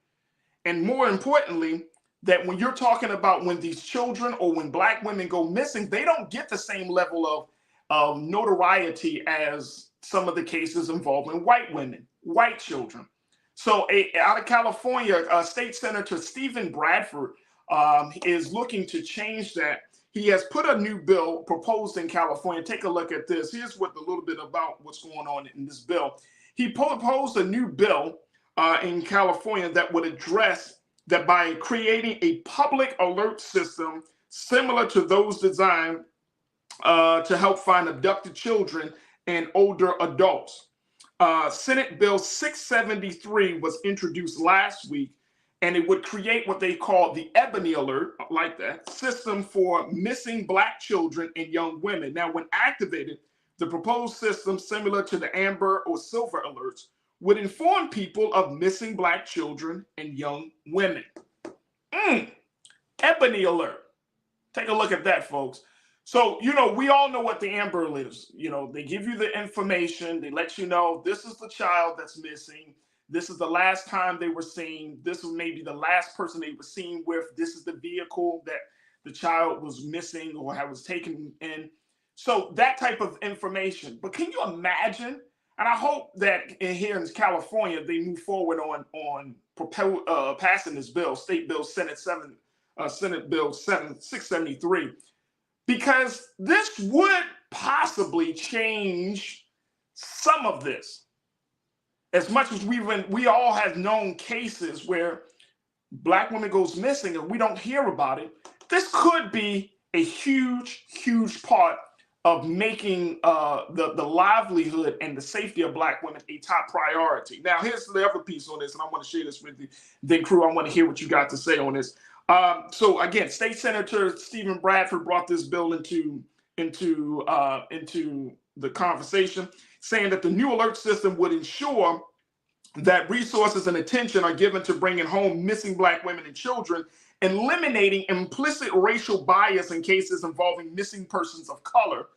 And more importantly, that when you're talking about when these children or when Black women go missing, they don't get the same level of notoriety as some of the cases involving white women, white children. So out of California, State Senator Stephen Bradford is looking to change that. He has put a new bill proposed in California. Take a look at this. Here's what a little bit about what's going on in this bill. He proposed a new bill in California that would address that by creating a public alert system similar to those designed to help find abducted children and older adults. Senate Bill 673 was introduced last week, and it would create what they call the Ebony Alert, like that, system for missing Black children and young women. Now, when activated, the proposed system, similar to the Amber or Silver Alerts, would inform people of missing Black children and young women. Ebony Alert. Take a look at that, folks. So, we all know what the Amber Alert is. They give you the information. They let you know this is the child that's missing. This is the last time they were seen. This was maybe the last person they were seen with. This is the vehicle that the child was missing or was taken in. So that type of information. But can you imagine? And I hope that here in California, they move forward on passing this bill, State Bill Senate Bill 673, because this would possibly change some of this. As much as we all have known cases where Black women goes missing and we don't hear about it, this could be a huge, huge part of making the livelihood and the safety of Black women a top priority. Now, here's the other piece on this, and I want to share this with you. Then, crew, I want to hear what you got to say on this. So, again, State Senator Stephen Bradford brought this bill into the conversation, saying that the new alert system would ensure that resources and attention are given to bringing home missing Black women and children, eliminating implicit racial bias in cases involving missing persons of color.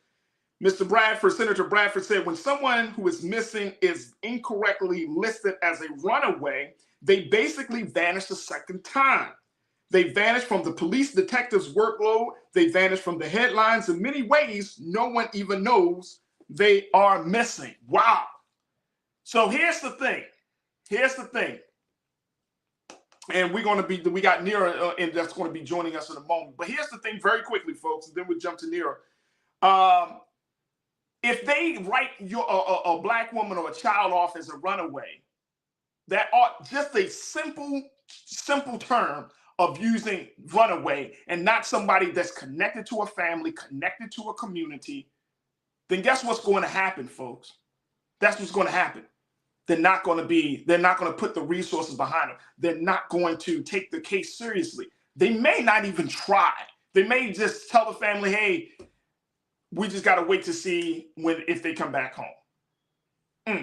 Senator Bradford said, when someone who is missing is incorrectly listed as a runaway, they basically vanish a second time. They vanish from the police detective's workload. They vanish from the headlines. In many ways, no one even knows they are missing. Wow. So here's the thing. And we got Nira, and that's going to be joining us in a moment. But here's the thing very quickly, folks, and then we'll jump to Nira. If they write a Black woman or a child off as a runaway, that ought just a simple term of using runaway and not somebody that's connected to a family, connected to a community, then guess what's going to happen, folks? That's what's going to happen. They're not going to put the resources behind them. They're not going to take the case seriously. They may not even try. They may just tell the family, hey, we just got to wait to see if they come back home. All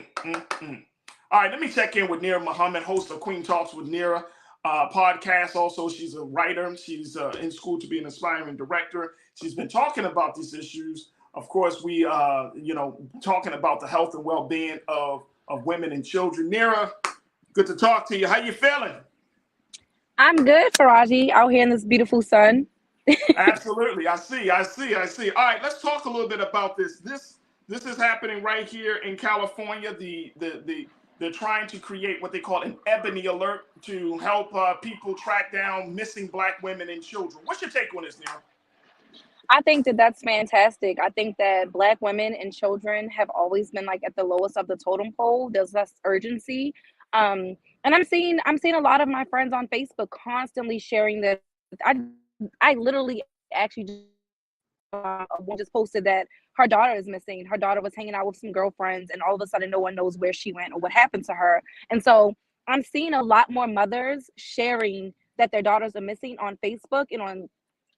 right, let me check in with Nira Muhammad, host of Queen Talks with Nira podcast. Also, she's a writer. She's in school to be an aspiring director. She's been talking about these issues. Of course, we, talking about the health and well-being of women and children. Nira, good to talk to you. How you feeling? I'm good, Farajii, out here in this beautiful sun. Absolutely. I see. All right, let's talk a little bit about this. This is happening right here in California. They're trying to create what they call an ebony alert to help people track down missing Black women and children. What's your take on this, Neil? I think that that's fantastic. I think that Black women and children have always been like at the lowest of the totem pole. There's less urgency. And I'm seeing a lot of my friends on Facebook constantly sharing that. I literally actually just posted that her daughter is missing. Her daughter was hanging out with some girlfriends, and all of a sudden no one knows where she went or what happened to her. And so I'm seeing a lot more mothers sharing that their daughters are missing on Facebook and on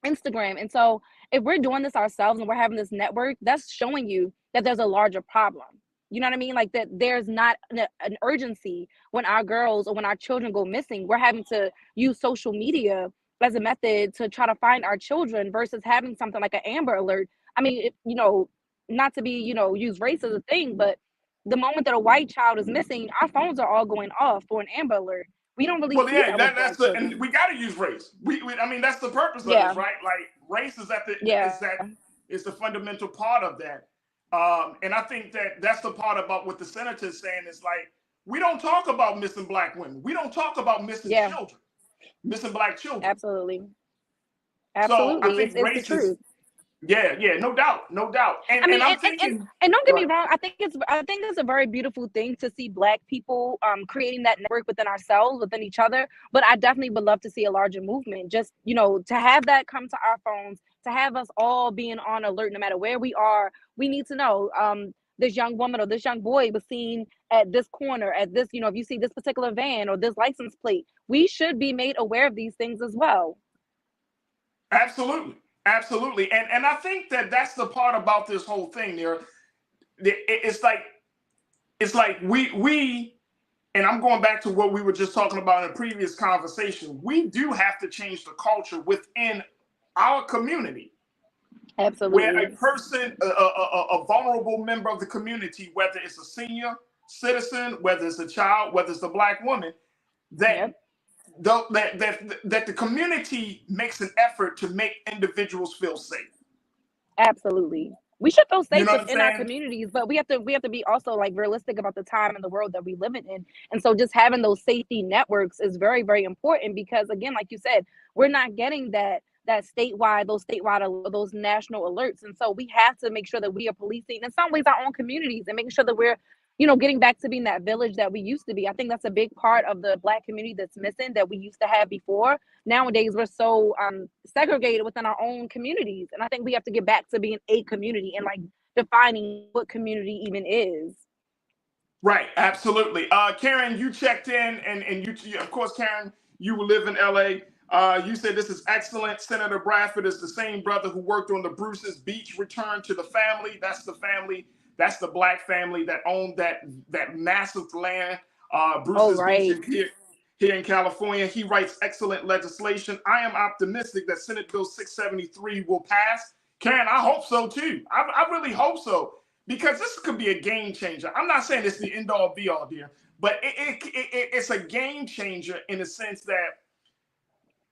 Instagram. And so if we're doing this ourselves and we're having this network, that's showing you that there's a larger problem. You know what I mean? Like that there's not an urgency when our girls or when our children go missing. We're having to use social media as a method to try to find our children versus having something like an Amber Alert. I mean, not to be, use race as a thing, but the moment that a white child is missing, our phones are all going off for an Amber Alert. We don't really see that. And we got to use race. I mean, that's the purpose of this, right? Like race is is the fundamental part of that. And I think that's the part about what the senator is saying is like, we don't talk about missing Black women. We don't talk about missing children, missing Black children. Absolutely. So I think it's the truth. No doubt. And don't get me wrong. I think it's a very beautiful thing to see Black people creating that network within ourselves, within each other. But I definitely would love to see a larger movement. Just to have that come to our phones, to have us all being on alert, no matter where we are. We need to know this young woman or this young boy was seen at this corner, at this. If you see this particular van or this license plate, we should be made aware of these things as well. Absolutely. And I think that's the part about this whole thing there. It's like we and I'm going back to what we were just talking about in a previous conversation. We do have to change the culture within our community. Absolutely. Where a person, a vulnerable member of the community, whether it's a senior citizen, whether it's a child, whether it's a Black woman, that the community makes an effort to make individuals feel safe. Absolutely. We should feel safe within our communities, but we have to be also like realistic about the time and the world that we live in. And so just having those safety networks is very, very important because again, like you said, we're not getting those national alerts. And so we have to make sure that we are policing in some ways our own communities and making sure that we're getting back to being that village that we used to be. I think that's a big part of the Black community that's missing that we used to have before. Nowadays, we're so segregated within our own communities. And I think we have to get back to being a community and like defining what community even is. Right. Absolutely. Karen, you checked in and you, of course, Karen, you live in LA. You said this is excellent. Senator Bradford is the same brother who worked on the Bruce's Beach return to the family. That's the family. That's the Black family that owned that massive land, Bruce's Beach here in California. He writes excellent legislation. I am optimistic that Senate Bill 673 will pass. Karen, I hope so too. I really hope so because this could be a game changer. I'm not saying it's the end all be all, dear, but it's a game changer in the sense that,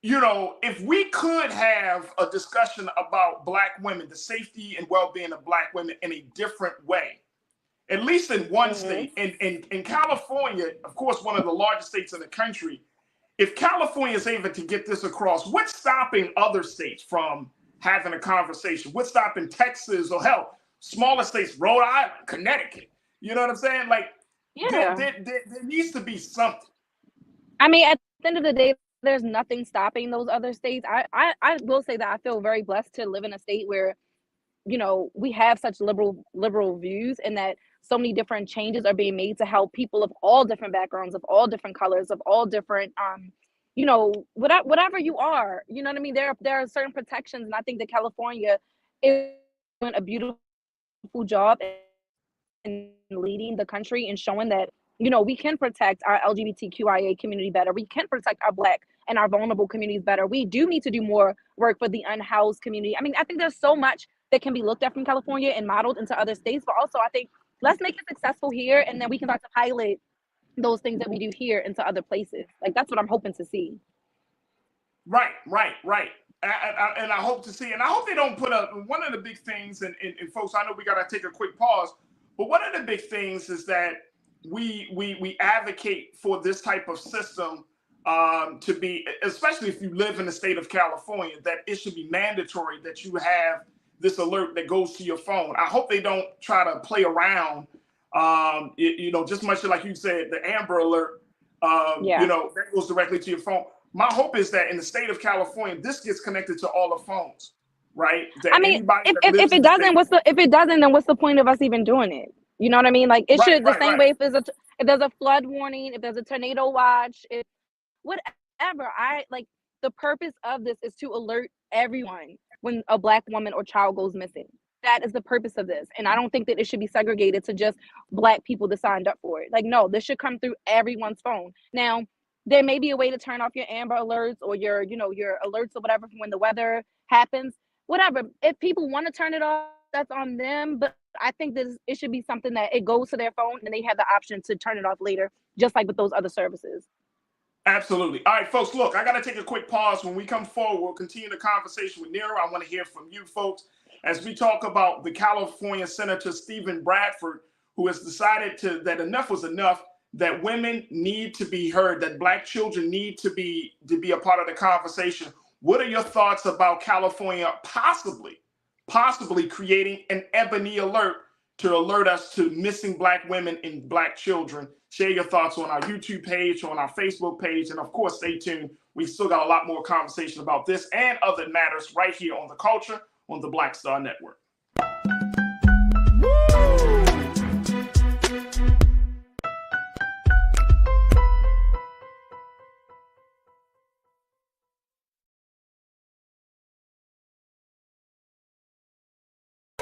if we could have a discussion about Black women, the safety and well-being of Black women in a different way, at least in one state, in California, of course, one of the largest states in the country, if California is able to get this across, what's stopping other states from having a conversation? What's stopping Texas or hell, smaller states, Rhode Island, Connecticut? You know what I'm saying? Like, there needs to be something. I mean, at the end of the day, there's nothing stopping those other states. I will say that I feel very blessed to live in a state where, we have such liberal views and that so many different changes are being made to help people of all different backgrounds, of all different colors, of all different, whatever you are, you know what I mean? There are certain protections. And I think that California is doing a beautiful job leading the country and showing that, you know, we can protect our LGBTQIA community better. We can protect our Black and our vulnerable communities better. We do need to do more work for the unhoused community. I mean, I think there's so much that can be looked at from California and modeled into other states, but also I think let's make it successful here, and then we can start to pilot those things that we do here into other places. Like, that's what I'm hoping to see. Right. And I hope to see, and I hope they don't put up one of the big things, and folks, I know we got to take a quick pause, but one of the big things is that we advocate for this type of system to be, especially if you live in the state of California, that it should be mandatory that you have this alert that goes to your phone. I hope they don't try to play around, you know, just much like you said, the Amber Alert, you know, that goes directly to your phone. My hope is that in the state of California, this gets connected to all the phones, right? That I mean, if it doesn't, then what's the point of us even doing it? You know what I mean? Like, it should the same way if there's a flood warning, if there's a tornado watch, if whatever. The purpose of this is to alert everyone when a Black woman or child goes missing. That is the purpose of this. And I don't think that it should be segregated to just Black people that signed up for it. Like, no, this should come through everyone's phone. Now, there may be a way to turn off your Amber Alerts or your alerts or whatever when the weather happens. Whatever. If people want to turn it off, that's on them. But I think that it should be something that it goes to their phone and they have the option to turn it off later, just like with those other services. Absolutely. All right, folks, look, I got to take a quick pause. When we come forward, we'll continue the conversation with Nira. I want to hear from you folks as we talk about the California Senator Stephen Bradford, who has decided that enough was enough, that women need to be heard, that Black children need to be a part of the conversation. What are your thoughts about California possibly creating an ebony alert to alert us to missing Black women and Black children? Share your thoughts on our YouTube page, on our Facebook page, and of course, stay tuned. We still got a lot more conversation about this and other matters right here on The Culture on the Black Star Network.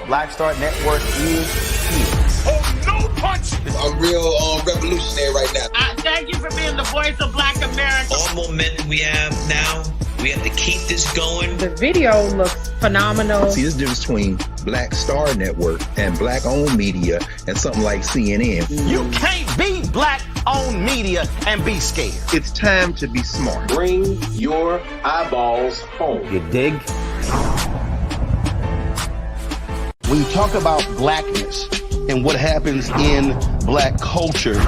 Black Star Network is here. Oh, no punch! I'm real revolutionary right now. Thank you for being the voice of Black America. All momentum we have now, we have to keep this going. The video looks phenomenal. See, this difference between Black Star Network and Black-owned media and something like CNN. You can't be Black-owned media and be scared. It's time to be smart. Bring your eyeballs home. You dig? When you talk about Blackness and what happens in Black culture,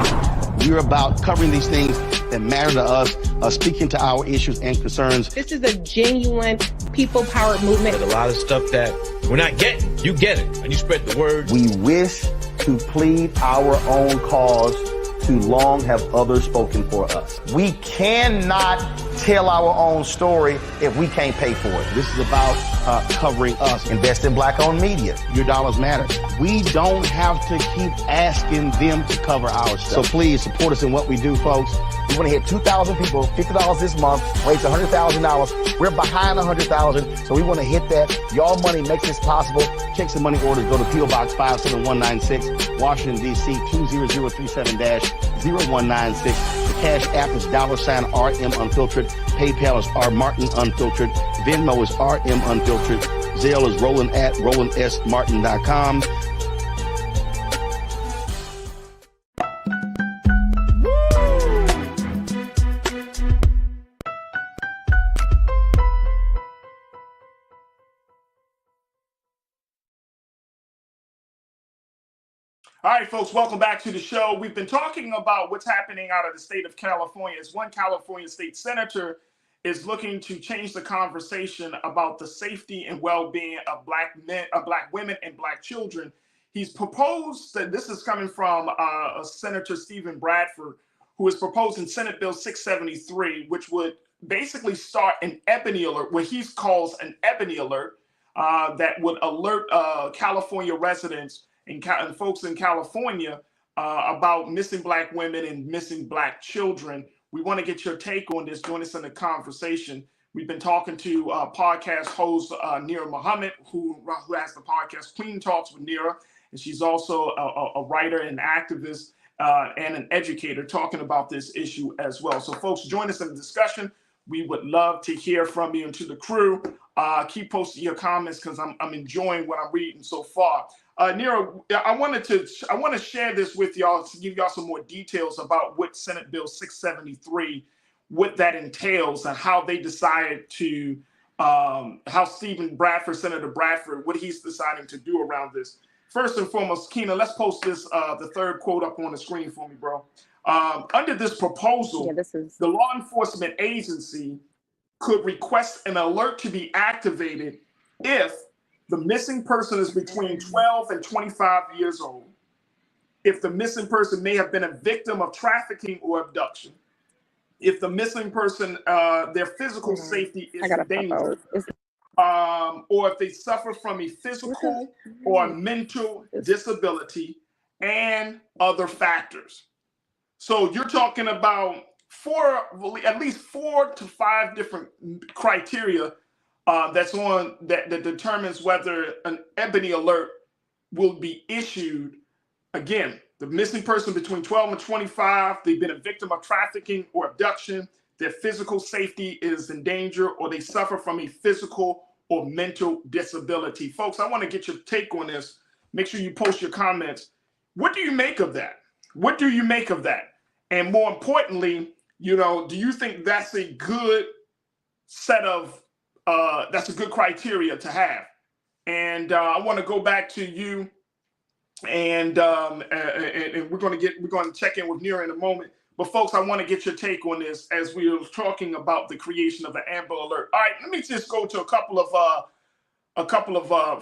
we're about covering these things that matter to us, speaking to our issues and concerns. This is a genuine people-powered movement. There's a lot of stuff that we're not getting. You get it, and you spread the word. We wish to plead our own cause. Too long have others spoken for us. We cannot tell our own story if we can't pay for it. This is about covering us. Invest in Black-owned media. Your dollars matter. We don't have to keep asking them to cover our stuff. So please support us in what we do, folks. We want to hit 2,000 people, $50 this month, raise $100,000. We're behind 100,000, so we want to hit that. Y'all money makes this possible. Check some money orders. Go to P.O. Box 57196, Washington, D.C. 20037-0196. The Cash App is $RM Unfiltered. PayPal is R Martin Unfiltered. Venmo is RM Unfiltered. Zelle is Roland at RolandSMartin.com. All right, folks, welcome back to the show. We've been talking about what's happening out of the state of California. As one California state senator is looking to change the conversation about the safety and well-being of Black men, Black women, and Black children. He's proposed that this is coming from Senator Stephen Bradford, who is proposing Senate Bill 673, which would basically start an ebony alert, what he calls an ebony alert, that would alert California residents and folks in California about missing Black women and missing Black children. We want to get your take on this. Join us in the conversation. We've been talking to podcast host Nira Muhammad, who has the podcast Queen Talks with Nira, and she's also a writer and activist and an educator talking about this issue as well. So folks, join us in the discussion. We would love to hear from you, and to the crew, keep posting your comments because I'm enjoying what I'm reading so far. Nero, I want to share this with y'all to give y'all some more details about what Senate Bill 673, what that entails, and how they decided to, how Stephen Bradford, Senator Bradford, what he's deciding to do around this. First and foremost, Keena, let's post this, the third quote up on the screen for me, bro. Under this proposal, the law enforcement agency could request an alert to be activated if the missing person is between 12 and 25 years old, if the missing person may have been a victim of trafficking or abduction, if the missing person, their physical safety is in danger, or if they suffer from a physical or mental disability, and other factors. So you're talking about at least 4 to 5 different criteria that determines whether an ebony alert will be issued. Again, the missing person between 12 and 25, they've been a victim of trafficking or abduction, their physical safety is in danger, or they suffer from a physical or mental disability. Folks, I want to get your take on this. Make sure you post your comments. What do you make of that? What do you make of that? And more importantly, you know, do you think that's a good set of, that's a good criteria to have? And I want to go back to you, and we're going to check in with Nira in a moment. But folks, I want to get your take on this as we are talking about the creation of an Amber Alert. All right, let me just go to a couple of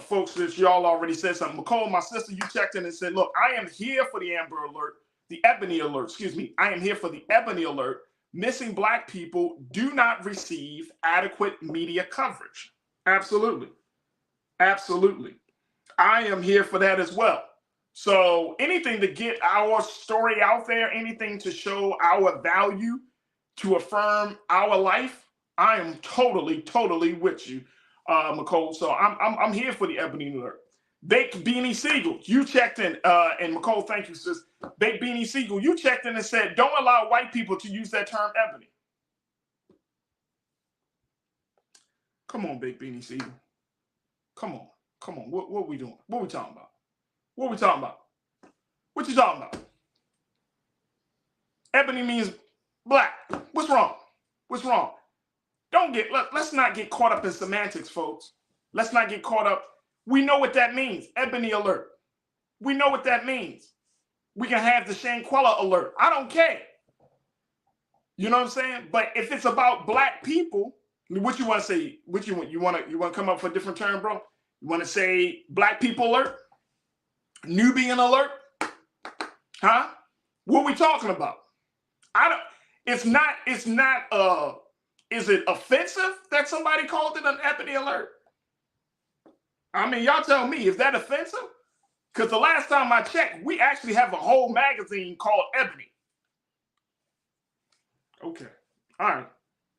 folks that y'all already said something. McCall, my sister, you checked in and said, look, I am here for the Amber Alert, the Ebony Alert, excuse me. I am here for the Ebony Alert. Missing Black people do not receive adequate media coverage. Absolutely. Absolutely. I am here for that as well. So anything to get our story out there, anything to show our value, to affirm our life, I am totally, totally with you, McCole. So I'm here for the Ebony Alert. Baked Beanie Siegel, you checked in, and McCole, thank you, sis. Baked Beanie Siegel, you checked in and said, don't allow white people to use that term ebony. Come on, Baked Beanie Siegel. Come on. What are we doing? What are we talking about? What are we talking about? What you talking about? Ebony means black. What's wrong? What's wrong? Let's not get caught up in semantics, folks. Let's not get caught up. We know what that means. Ebony Alert. We know what that means. We can have the Shanquella Alert. I don't care. You know what I'm saying? But if it's about Black people, what you want to say? What you want? You want to come up with a different term, bro? You want to say Black people alert? Nubian alert? Huh? What are we talking about? Is it offensive that somebody called it an ebony alert? I mean, y'all tell me, is that offensive? Because the last time I checked, we actually have a whole magazine called Ebony. Okay. All right.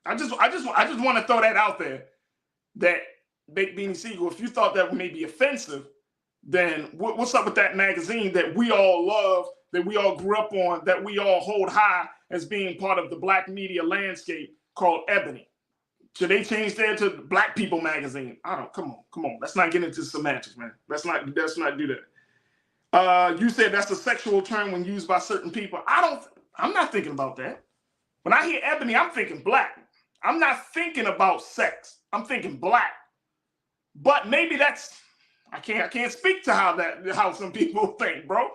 I just want to throw that out there, that Baked Beanie Siegel, if you thought that may be offensive, then what's up with that magazine that we all love, that we all grew up on, that we all hold high as being part of the Black media landscape called Ebony? Should they change that to Black People magazine? Come on. Let's not get into semantics, man. Let's not do that. You said that's a sexual term when used by certain people. I'm not thinking about that. When I hear ebony, I'm thinking black. I'm not thinking about sex. I'm thinking black. But maybe I can't speak to how some people think, bro.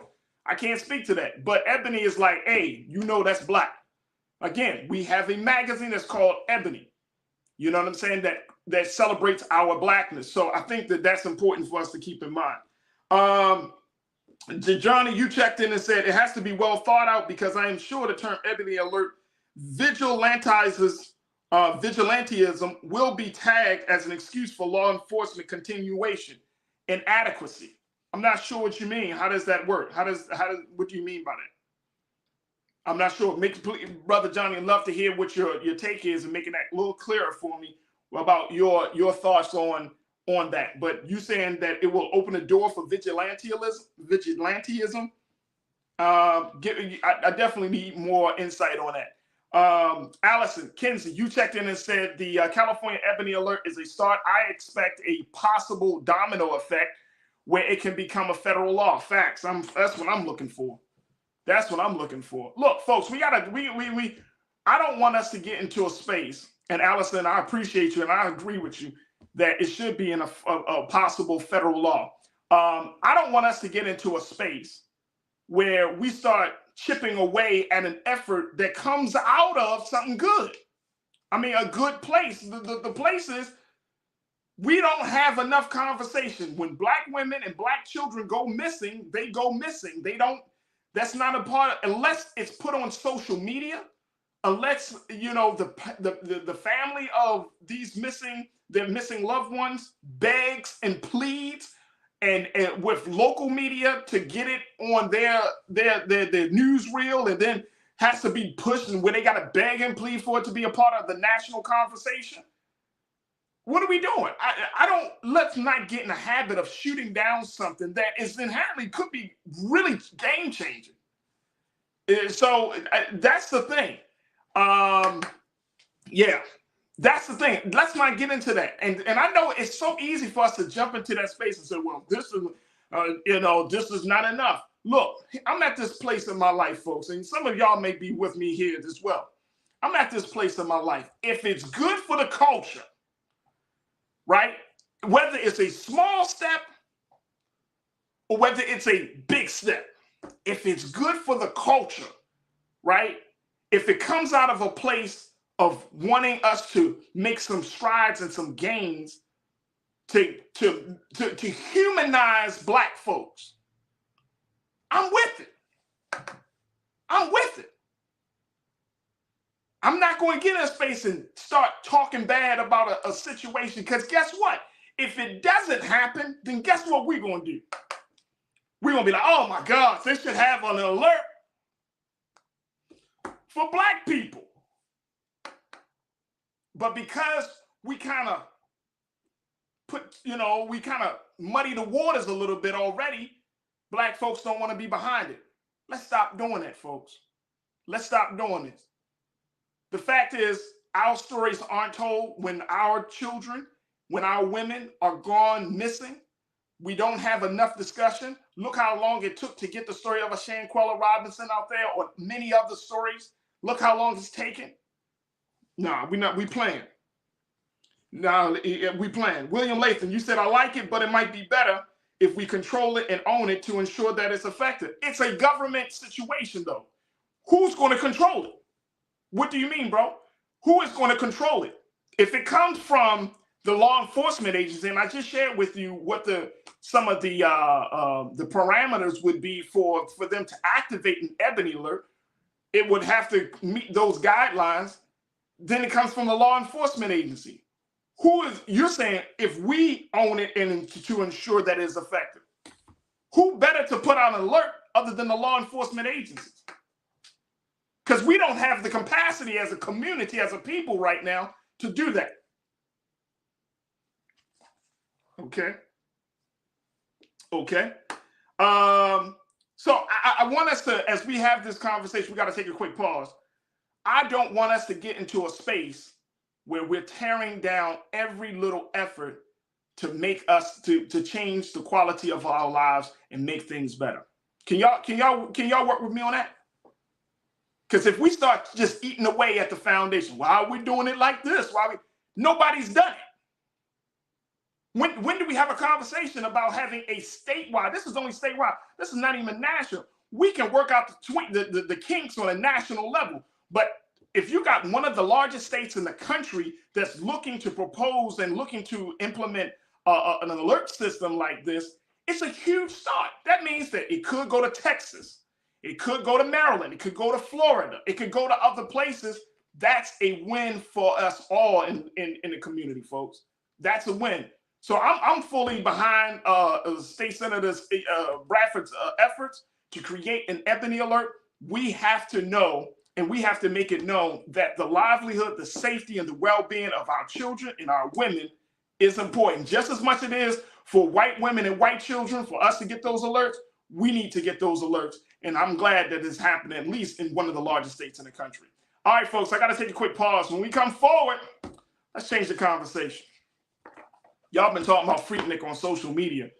I can't speak to that. But ebony is like, hey, you know that's black. Again, we have a magazine that's called Ebony. You know what I'm saying? That celebrates our blackness. So I think that's important for us to keep in mind. Johnny, you checked in and said it has to be well thought out because I am sure the term Ebony Alert vigilantism will be tagged as an excuse for law enforcement continuation. Inadequacy. I'm not sure what you mean. How does that work? What do you mean by that? I'm not sure. Brother Johnny, I'd love to hear what your take is and making that a little clearer for me about your thoughts on on that. But you saying that it will open the door for vigilantism? I definitely need more insight on that. Allison, Kinsey, you checked in and said the California Ebony Alert is a start. I expect a possible domino effect where it can become a federal law. Facts. That's what I'm looking for. That's what I'm looking for. Look, folks, I don't want us to get into a space, and Allison, I appreciate you and I agree with you that it should be in a possible federal law. I don't want us to get into a space where we start chipping away at an effort that comes out of something good. I mean, a good place. The place is we don't have enough conversation. When Black women and Black children go missing, they go missing. They don't, that's not a part, unless it's put on social media, unless, you know, the family of these missing loved ones begs and pleads and with local media to get it on their newsreel, and then has to be pushed, and where they got to beg and plead for it to be a part of the national conversation. What are we doing? Let's not get in the habit of shooting down something that is inherently could be really game changing. So that's the thing. Yeah, that's the thing. Let's not get into that. And I know it's so easy for us to jump into that space and say, well, this is, this is not enough. Look, I'm at this place in my life, folks, and some of y'all may be with me here as well. I'm at this place in my life. If it's good for the culture, right? Whether it's a small step or whether it's a big step, if it's good for the culture, right? If it comes out of a place of wanting us to make some strides and some gains to humanize Black folks, I'm with it. I'm with it. I'm not going to get in a space and start talking bad about a situation, because guess what? If it doesn't happen, then guess what we're going to do? We're going to be like, oh my God, they should have an alert for Black people. But because we kind of we kind of muddy the waters a little bit already, Black folks don't want to be behind it. Let's stop doing that, folks. Let's stop doing this. The fact is, our stories aren't told when our children, when our women are gone missing. We don't have enough discussion. Look how long it took to get the story of a Shanquella Robinson out there, or many other stories. Look how long it's taken. No, we playing. No, we playing. William Latham, you said, I like it, but it might be better if we control it and own it to ensure that it's effective. It's a government situation, though. Who's going to control it? What do you mean, bro? Who is going to control it? If it comes from the law enforcement agency, and I just shared with you what some of the parameters would be for them to activate an Ebony Alert, it would have to meet those guidelines. Then it comes from the law enforcement agency. You're saying if we own it and to ensure that it's effective, who better to put out an alert other than the law enforcement agencies? Because we don't have the capacity as a community, as a people right now to do that. Okay. So I want us to, as we have this conversation, we got to take a quick pause. I don't want us to get into a space where we're tearing down every little effort to make us to change the quality of our lives and make things better. Can y'all work with me on that? Because if we start just eating away at the foundation, why are we doing it like this? Nobody's done it. When do we have a conversation about having a statewide? This is only statewide. This is not even national. We can work out the kinks on a national level. But if you got one of the largest states in the country that's looking to propose and looking to implement an alert system like this, it's a huge start. That means that it could go to Texas. It could go to Maryland. It could go to Florida. It could go to other places. That's a win for us all in the community, folks. That's a win. So I'm fully behind State Senator Bradford's efforts to create an Ebony Alert. We have to know, and we have to make it known that the livelihood, the safety, and the well-being of our children and our women is important. Just as much it is for white women and white children, for us to get those alerts, we need to get those alerts. And I'm glad that it's happening at least in one of the largest states in the country. All right, folks, I got to take a quick pause. When we come forward, let's change the conversation. Y'all been talking about Freaknik on social media.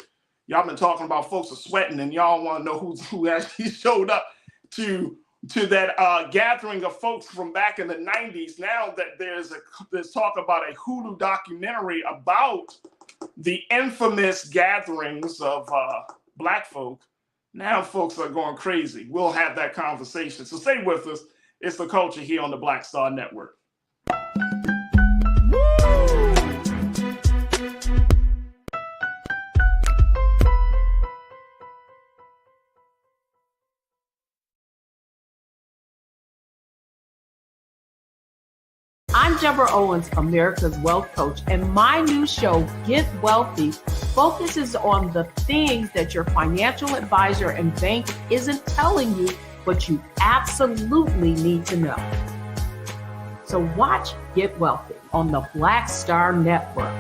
Y'all been talking about folks are sweating, and y'all want to know who actually showed up to that gathering of folks from back in the 90s. Now that there's talk about a Hulu documentary about the infamous gatherings of Black folk, now folks are going crazy. We'll have that conversation. So stay with us. It's The Culture here on the Black Star Network. I'm Deborah Owens, America's Wealth Coach, and my new show, Get Wealthy, focuses on the things that your financial advisor and bank isn't telling you, but you absolutely need to know. So watch Get Wealthy on the Black Star Network.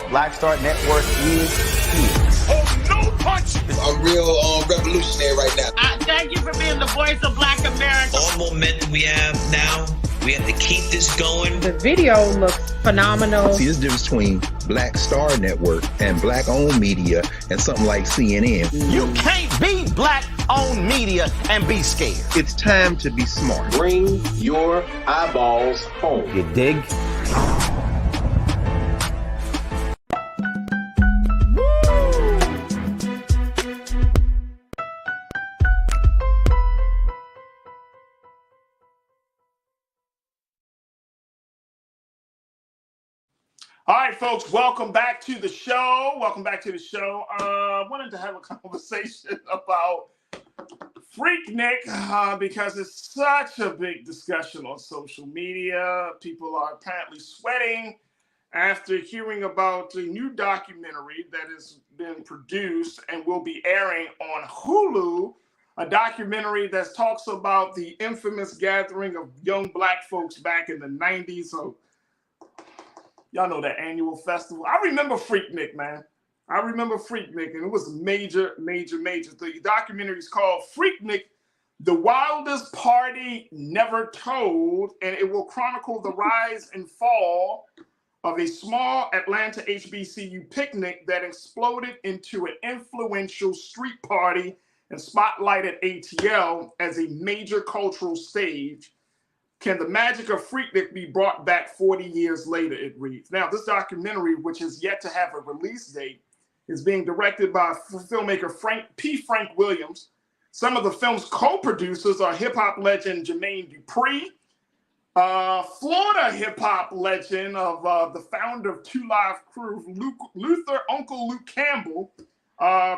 Black Star Network is here. Oh, no punch! I'm real revolutionary right now. Thank you for being the voice of Black America. All momentum we have now, we have to keep this going. The video looks phenomenal. See, there's a difference between Black Star Network and Black-owned media and something like CNN. You can't be Black-owned media and be scared. It's time to be smart. Bring your eyeballs home. You dig? All right, folks, welcome back to the show. I wanted to have a conversation about Freaknik because it's such a big discussion on social media. People are apparently sweating after hearing about a new documentary that has been produced and will be airing on Hulu, a documentary that talks about the infamous gathering of young Black folks back in the 90s. So, y'all know that annual festival. I remember Freaknik, man. And it was major. The documentary is called Freaknik, The Wildest Party Never Told, and it will chronicle the rise and fall of a small Atlanta HBCU picnic that exploded into an influential street party and spotlighted ATL as a major cultural stage. Can the magic of Freaknik be brought back 40 years later, it reads. Now, this documentary, which is yet to have a release date, is being directed by filmmaker Frank Williams. Some of the film's co-producers are hip-hop legend Jermaine Dupri, Florida hip-hop legend of the founder of Two Live Crew, Uncle Luke Campbell,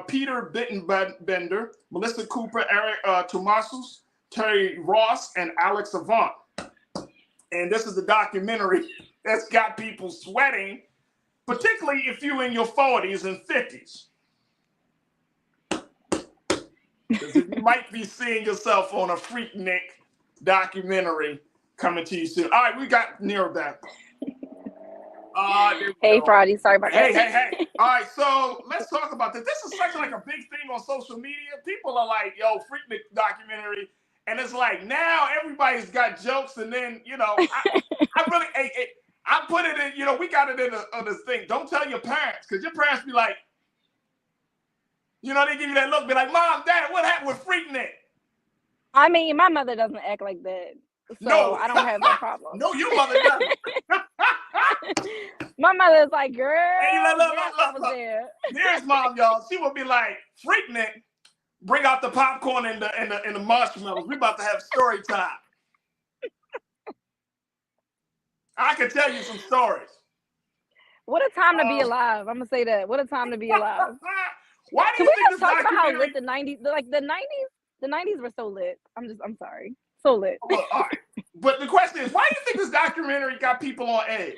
Peter Bittenbender, Melissa Cooper, Eric Tomasos, Terry Ross, and Alex Avant. And this is the documentary that's got people sweating, particularly if you're in your 40s and 50s. You might be seeing yourself on a Freaknik documentary coming to you soon. All right, we got Nero back. Hey, Farajii, sorry about that. Hey. All right, so let's talk about this. This is such like a big thing on social media. People are like, yo, Freaknik documentary. And it's like now everybody's got jokes, and then I put it in. We got it in this thing. Don't tell your parents, because your parents be like, they give you that look, be like, Mom, Dad, what happened with Freaknik? I mean, my mother doesn't act like that, so I don't have that problem. No, your mother doesn't. My mother's like, girl, hey, look. There's Mom, y'all. She would be like, Freaknik. Bring out the popcorn and the marshmallows. We're about to have story time. I can tell you some stories. What a time to be alive. I'm gonna say that. What a time to be alive. Why do you think this talk about how documentary... lit the 90s were so lit. I'm sorry. So lit. Well, all right. But the question is, why do you think this documentary got people on edge?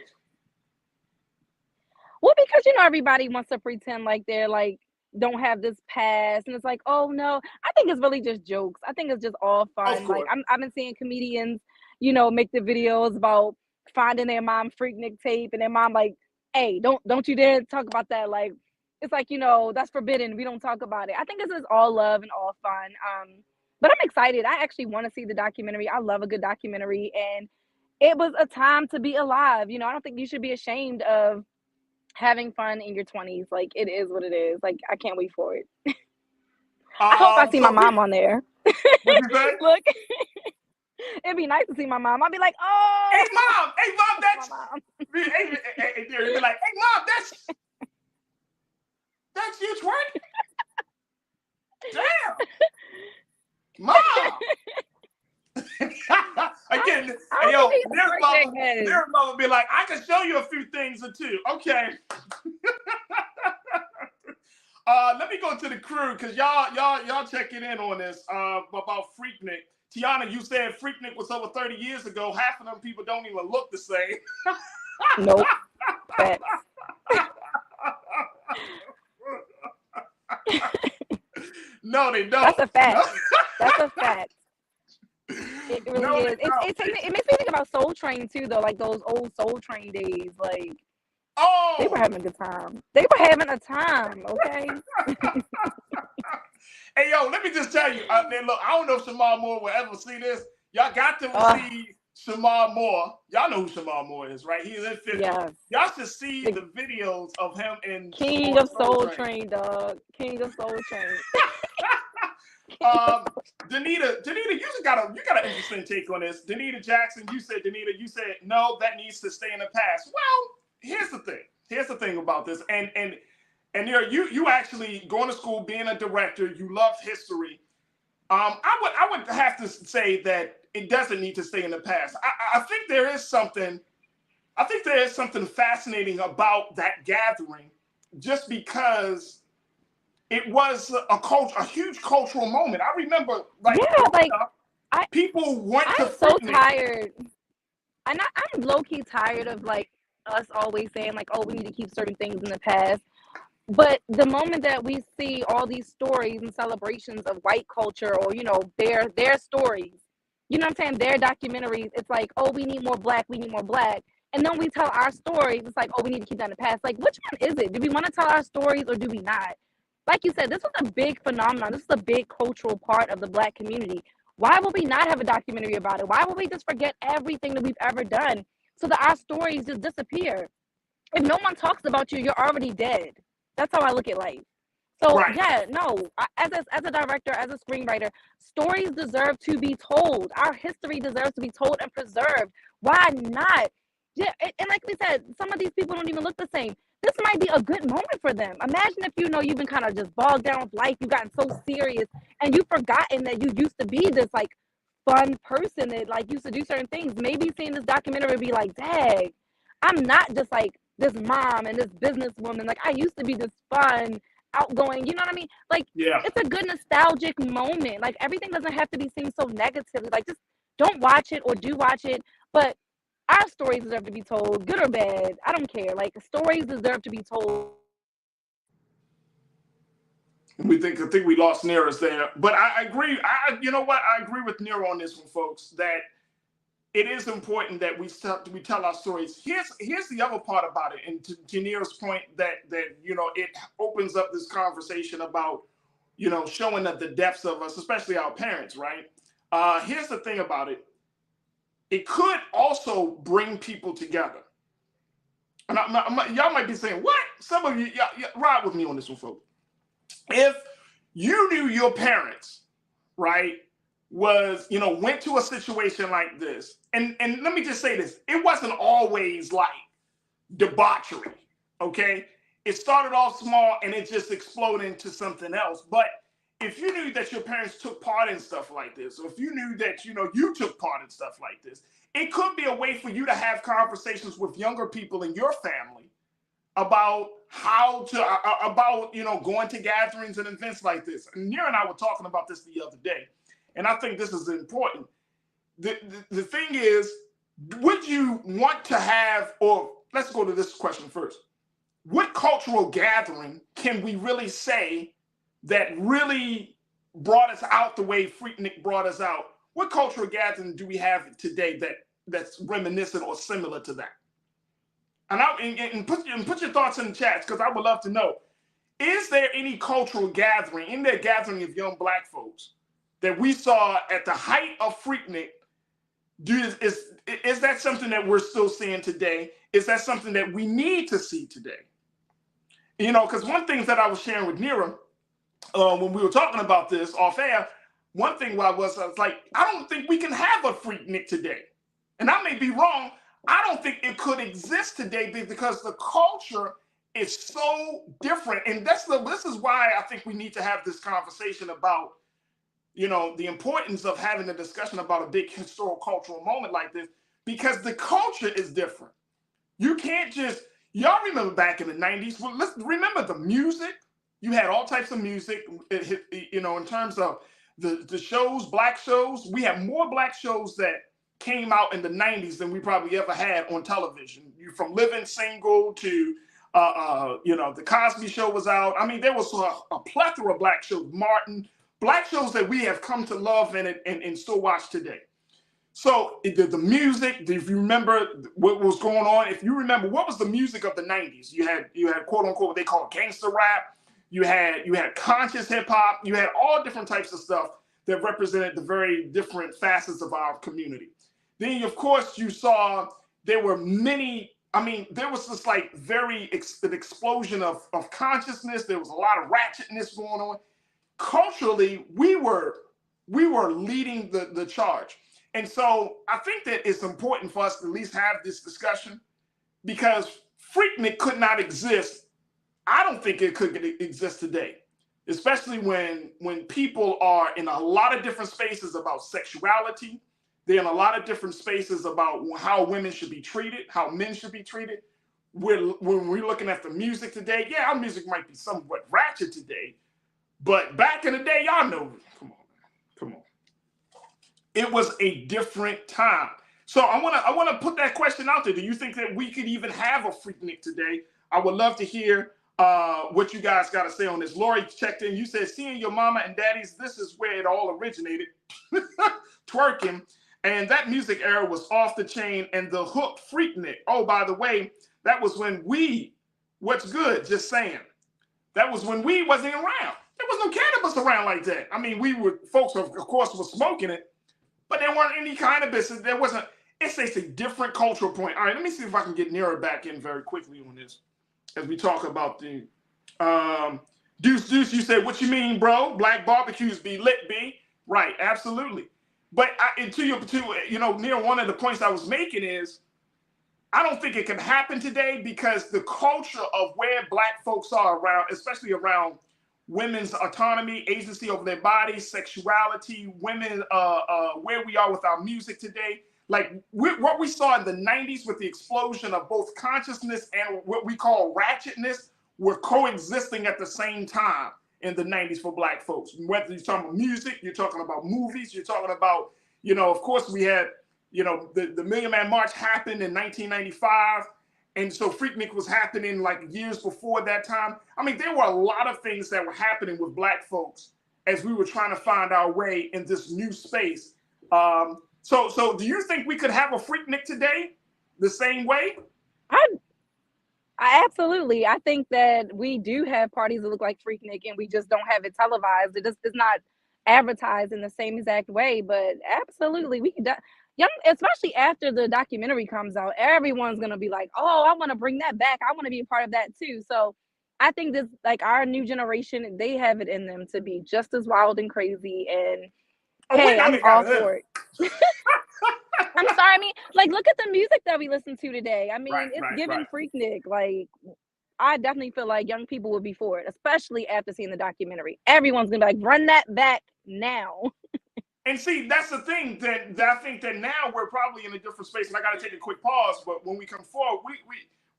Well, because everybody wants to pretend like they're like don't have this past, and it's like, oh no. I think it's really just jokes. I think it's just all fun. Like I've been seeing comedians, make the videos about finding their mom Freaknik tape, and their mom like, hey, don't you dare talk about that. Like, it's like, that's forbidden. We don't talk about it. I think this is all love and all fun. But I'm excited. I actually want to see the documentary. I love a good documentary, and it was a time to be alive. I don't think you should be ashamed of having fun in your 20s. Like, it is what it is. Like, I can't wait for it. I hope I see my mom on there. Look, it'd be nice to see my mom. I'd be like, oh, hey mom, that's mom. Hey, you'd be like, hey mom, that's you twerking. Damn, mom. Again, their mom would be like, I can show you a few things or two. Okay. Let me go to the crew, because y'all checking in on this about Freaknik. Tiana, you said Freaknik was over 30 years ago. Half of them people don't even look the same. Nope. No, they don't. That's a fact. That's a fact. It really is. It makes me think about Soul Train too, though. Like those old Soul Train days. Like, they were having a good time. They were having a time. Okay. Hey, yo, let me just tell you. Look, I don't know if Shamar Moore will ever see this. Y'all got to see Shamar Moore. Y'all know who Shamar Moore is, right? He's in 50. Yes. Y'all should see the videos of him in King of Soul Train, dog. King of Soul Train. Danita, you got an interesting take on this. Danita Jackson, you said no, that needs to stay in the past. Well, here's the thing about this, and you actually going to school, being a director, you love history. I would have to say that it doesn't need to stay in the past. I think there is something fascinating about that gathering, just because it was a huge cultural moment. I remember, people went to I'm so tired. And I'm low-key tired of, like, us always saying, like, oh, we need to keep certain things in the past. But the moment that we see all these stories and celebrations of white culture, or, their stories, you know what I'm saying, their documentaries, it's like, oh, we need more black. And then we tell our stories, it's like, oh, we need to keep that in the past. Like, which one is it? Do we want to tell our stories, or do we not? Like you said, this was a big phenomenon. This is a big cultural part of the Black community. Why would we not have a documentary about it? Why would we just forget everything that we've ever done so that our stories just disappear? If no one talks about you, you're already dead. That's how I look at life. So, yeah, no, as a director, as a screenwriter, stories deserve to be told. Our history deserves to be told and preserved. Why not? Yeah, and like we said, some of these people don't even look the same. This might be a good moment for them. Imagine if you've been kind of just bogged down with life, you've gotten so serious, and you've forgotten that you used to be this like fun person that like used to do certain things. Maybe seeing this documentary would be like, dang, I'm not just like this mom and this businesswoman. Like, I used to be this fun, outgoing, you know what I mean? Like, It's a good nostalgic moment. Like, everything doesn't have to be seen so negatively. Like, just don't watch it, or do watch it, but our stories deserve to be told, good or bad. I don't care. Like, stories deserve to be told. I think we lost Nearest there, but I agree. You know what? I agree with Nero on this one, folks. That it is important that we tell our stories. Here's the other part about it, and to Nero's point, that it opens up this conversation about showing the depths of us, especially our parents, right? Here's the thing about it. It could also bring people together. And y'all might be saying, what? Some of you, ride with me on this one, folks. If you knew your parents, right, went to a situation like this, and let me just say this, it wasn't always like debauchery, okay? It started off small and it just exploded into something else. But if you knew that your parents took part in stuff like this, or if you knew that, you took part in stuff like this, it could be a way for you to have conversations with younger people in your family about going to gatherings and events like this. And Nira and I were talking about this the other day, and I think this is important. The thing is, would you want to have, or let's go to this question first. what cultural gathering can we really say that really brought us out the way Freaknik brought us out? What cultural gathering do we have today that's reminiscent or similar to that? And put your thoughts in the chats, because I would love to know. Is there any cultural gathering, in that gathering of young Black folks, that we saw at the height of Freaknik? Is that something that we're still seeing today? Is that something that we need to see today? You know, because one thing that I was sharing with Nira when we were talking about this off air, one thing I was like, I don't think we can have a Freaknik today. And I may be wrong. I don't think it could exist today because the culture is so different. And this is why I think we need to have this conversation about, you know, the importance of having a discussion about a big historical cultural moment like this, because the culture is different. You can't just, y'all remember back in the 90s, well, let's remember the music. You had all types of music, you know, in terms of the shows, Black shows. We have more Black shows that came out in the 90s than we probably ever had on television. From Living Single to, you know, The Cosby Show was out. I mean, there was a plethora of Black shows, Martin, Black shows that we have come to love and still watch today. So the music, if you remember what was going on, if you remember, what was the music of the 90s? You had quote unquote what they call gangster rap. You had conscious hip hop. You had all different types of stuff that represented the very different facets of our community. Then, of course, you saw there were many. I mean, there was this like an explosion of consciousness. There was a lot of ratchetness going on. Culturally, we were leading the charge. And so I think that it's important for us to at least have this discussion, because Freaknik could not exist. I don't think it could exist today, especially when people are in a lot of different spaces about sexuality. They're in a lot of different spaces about how women should be treated, how men should be treated. When we're looking at the music today, yeah, our music might be somewhat ratchet today, but back in the day, y'all know, come on. It was a different time. So I want to put that question out there. Do you think that we could even have a Freaknik today? I would love to hear what you guys got to say on this. Lori checked in. You said, seeing your mama and daddies, this is where it all originated. Twerking. And that music era was off the chain, and the hook Freaknik. Oh, by the way, that was when what's good, just saying. That was when weed wasn't around. There was no cannabis around like that. I mean, folks, of course, were smoking it, but there weren't any cannabis. There wasn't, it's a different cultural point. All right, let me see if I can get Nira back in very quickly on this as we talk about the, Deuce, you said, what you mean, bro? Black barbecues be lit, B? Right, absolutely. But you know, Nira, one of the points I was making is, I don't think it can happen today because the culture of where Black folks are around, especially around women's autonomy, agency over their bodies, sexuality, women, where we are with our music today. Like what we saw in the 90s with the explosion of both consciousness and what we call ratchetness were coexisting at the same time in the 90s for Black folks. Whether you're talking about music, you're talking about movies, you're talking about, you know, of course we had, you know, the Million Man March happened in 1995. And so Freaknik was happening like years before that time. I mean, there were a lot of things that were happening with Black folks as we were trying to find our way in this new space. So do you think we could have a Freaknik today the same way? I absolutely. I think that we do have parties that look like Freaknik, and we just don't have it televised. It's not advertised in the same exact way, but absolutely we could. Especially after the documentary comes out, everyone's gonna be like, "Oh, I want to bring that back. I want to be a part of that too." So I think this, like, our new generation, they have it in them to be just as wild and crazy. And hey, I'm all for it. I'm sorry. I mean, like, look at the music that we listen to today. I mean, it's given Freaknik. Like, I definitely feel like young people would be for it, especially after seeing the documentary. Everyone's gonna be like, "Run that back now." And see, that's the thing that I think that now we're probably in a different space. And I got to take a quick pause, but when we come forward,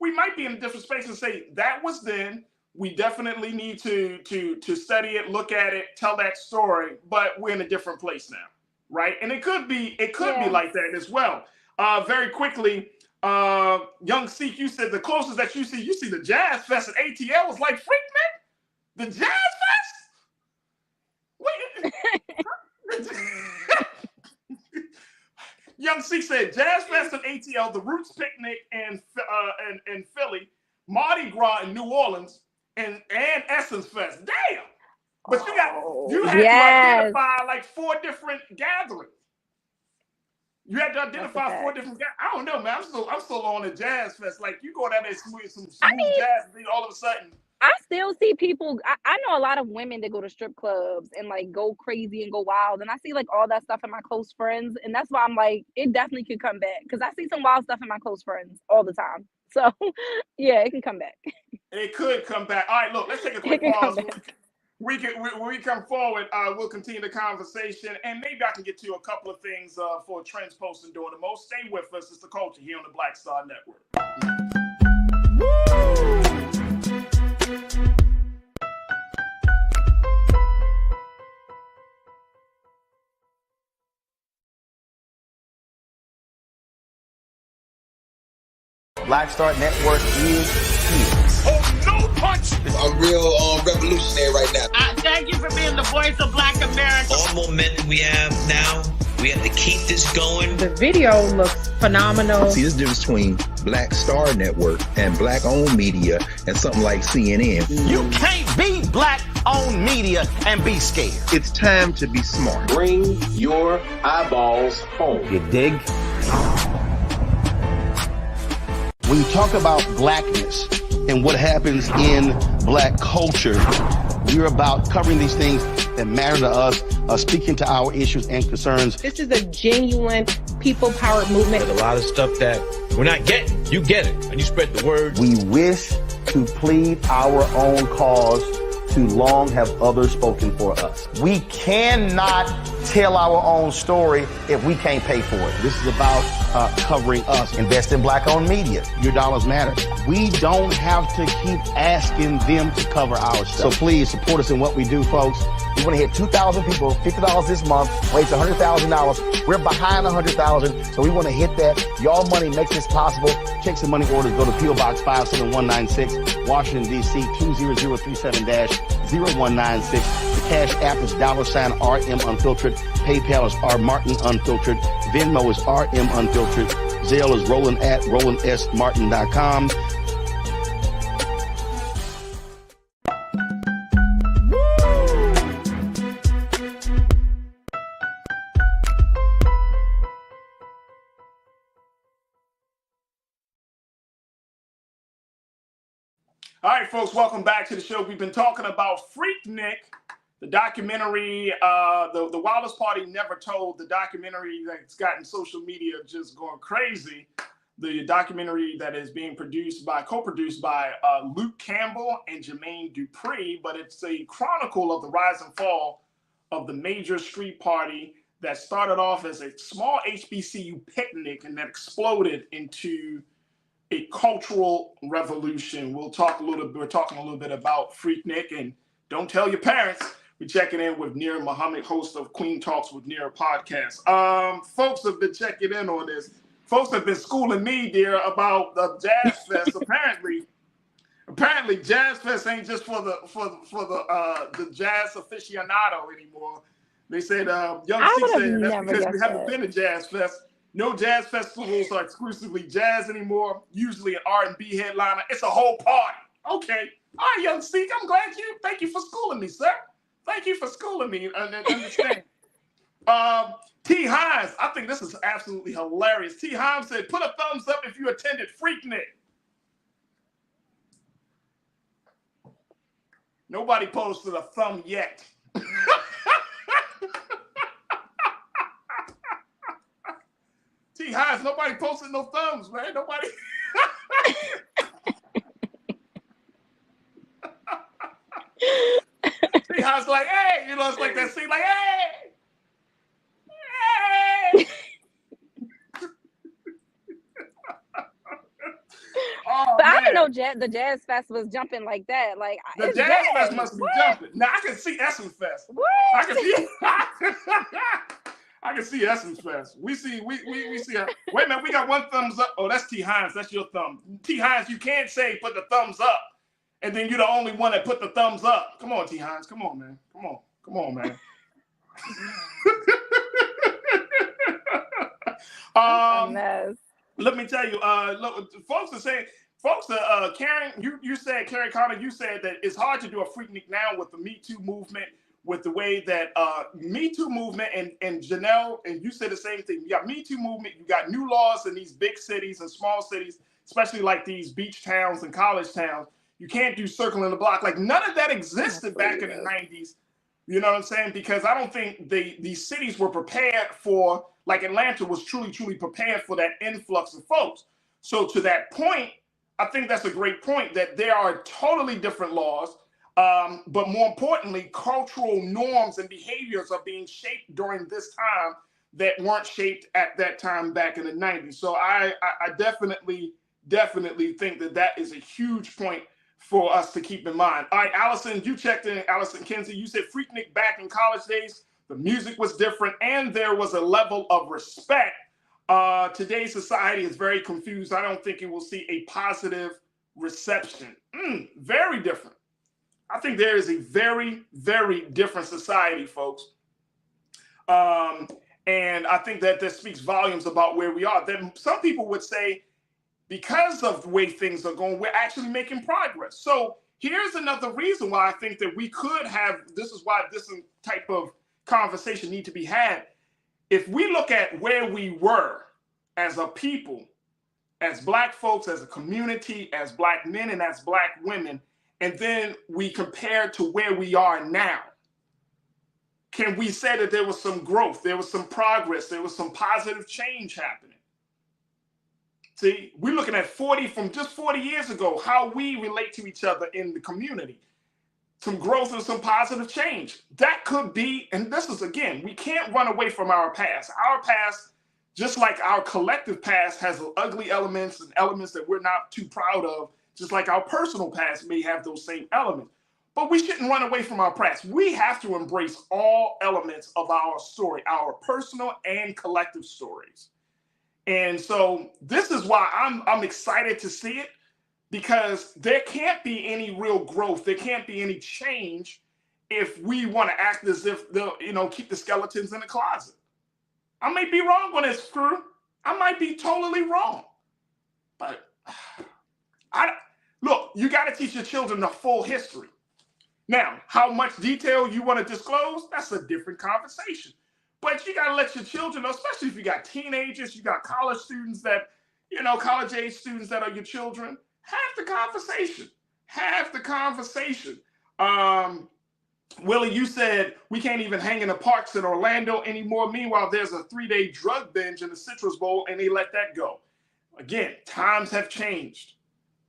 we might be in a different space and say that was then. We definitely need to study it, look at it, tell that story. But we're in a different place now, right? And it could be like that as well. Very quickly, Young Seek, you said the closest that you see the Jazz Fest at ATL was like Freaknik? The Jazz Fest? Wait. Young Seek said Jazz Fest and ATL, the Roots Picnic in Philly, Mardi Gras in New Orleans, and Essence Fest. Damn! But you had to identify like 4 different gatherings. You had to identify 4 different gatherings. I don't know, man. I'm still on the Jazz Fest. Like you go down there with some smooth jazz, and then all of a sudden. I still see people. I know a lot of women that go to strip clubs and like go crazy and go wild, and I see like all that stuff in my close friends, and that's why I'm like, it definitely could come back because I see some wild stuff in my close friends all the time. So yeah, it can come back. It could come back. All right, look, let's take a quick pause. When we come forward, we'll continue the conversation, and maybe I can get to a couple of things for Trends Post and Doing the Most. Stay with us. It's The Culture here on the Black Star Network. Black Star Network is here. Oh, no punch! I'm real revolutionary right now. Thank you for being the voice of Black America. All momentum we have now, we have to keep this going. The video looks phenomenal. See, there's a difference between Black Star Network and black-owned media and something like CNN. You can't be black-owned media and be scared. It's time to be smart. Bring your eyeballs home. You dig? When you talk about blackness and what happens in black culture, we're about covering these things that matter to us, speaking to our issues and concerns. This is a genuine people-powered movement. There's a lot of stuff that we're not getting. You get it, and you spread the word. We wish to plead our own cause. Too long have others spoken for us. We cannot tell our own story if we can't pay for it. This is about covering us. Invest in black-owned media. Your dollars matter. We don't have to keep asking them to cover our stuff. So please support us in what we do, folks. We want to hit 2,000 people, $50 this month, raise $100,000. We're behind 100,000, so we want to hit that. Y'all money makes this possible. Check some money orders. Go to P.O. Box 57196, Washington, D.C. 20037-0196. The Cash App is $RM Unfiltered. PayPal is R Martin Unfiltered. Venmo is RM Unfiltered. Zelle is Roland at RolandSMartin.com. All right, folks, welcome back to the show. We've been talking about Freaknik, the documentary, the Wildest Party Never Told, the documentary that's gotten social media just going crazy. The documentary that is being co-produced by Luke Campbell and Jermaine Dupree, but it's a chronicle of the rise and fall of the major street party that started off as a small HBCU picnic and that exploded into a cultural revolution. We're talking a little bit about Freaknik, and don't tell your parents. We're checking in with Nir Muhammad, host of Queen Talks with Nir podcast. Folks have been checking in on this. Folks have been schooling me, dear, about the Jazz Fest. Apparently, Jazz Fest ain't just for the jazz aficionado anymore. They said, Young C said that's because we haven't been to Jazz Fest. No jazz festivals are exclusively jazz anymore. Usually an R&B headliner. It's a whole party. Okay. All right, Young Seek, I'm glad thank you for schooling me, sir. Thank you for schooling me. Understand. T. Hines, I think this is absolutely hilarious. T. Hines said, put a thumbs up if you attended Freaknik. Nobody posted a thumb yet. T. Hines, nobody posted no thumbs, man. Nobody. T. Hines like, hey, it's like that scene, like, hey. Oh, but man. I didn't know the Jazz Fest was jumping like that. Like the Jazz Fest must be jumping. Now I can see Essence Fest. What? I can see. I can see Essence Fest. We see. Wait a minute, we got one thumbs up. Oh, that's T. Hines. That's your thumb. T. Hines, you can't say put the thumbs up, and then you're the only one that put the thumbs up. Come on, T. Hines. Come on, man. Come on, man. Let me tell you, look, folks are saying, Karen, you said, Karen Connor, you said that it's hard to do a Freaknik now with the Me Too movement, with the way that Me Too movement and Janelle, and you said the same thing. You got Me Too movement, you got new laws in these big cities and small cities, especially like these beach towns and college towns. You can't do circling the block. Like none of that existed back in the 90s. You know what I'm saying? Because I don't think these cities were prepared for, like Atlanta was truly prepared for that influx of folks. So to that point, I think that's a great point, that there are totally different laws, but more importantly, cultural norms and behaviors are being shaped during this time that weren't shaped at that time back in the 90s. So I definitely think that is a huge point for us to keep in mind. All right, Allison, you checked in. Allison Kinsey, you said Freaknik back in college days, the music was different and there was a level of respect. Today's society is very confused. I don't think it will see a positive reception. Very different. I think there is a very, very different society, folks. And I think that speaks volumes about where we are. Then some people would say, because of the way things are going, we're actually making progress. So here's another reason why I think that we could have, this is why this type of conversation need to be had. If we look at where we were as a people, as Black folks, as a community, as Black men and as Black women, and then we compare to where we are now, can we say that there was some growth, there was some progress, there was some positive change happening? See, we're looking at from just 40 years ago, how we relate to each other in the community. Some growth and some positive change. That could be, and this is, again, we can't run away from our past. Our past, just like our collective past, has ugly elements and elements that we're not too proud of, just like our personal past may have those same elements. But we shouldn't run away from our past. We have to embrace all elements of our story, our personal and collective stories. And so this is why I'm excited to see it, because there can't be any real growth. There can't be any change if we want to act as if they'll, keep the skeletons in the closet. I may be wrong on this, crew. I might be totally wrong. But look, you got to teach your children the full history. Now, how much detail you want to disclose, that's a different conversation. But you got to let your children know, especially if you got teenagers, you got college students that, college age students that are your children, have the conversation. Have the conversation. Willie, you said we can't even hang in the parks in Orlando anymore. Meanwhile, there's a 3-day drug binge in the Citrus Bowl, and they let that go. Again, times have changed.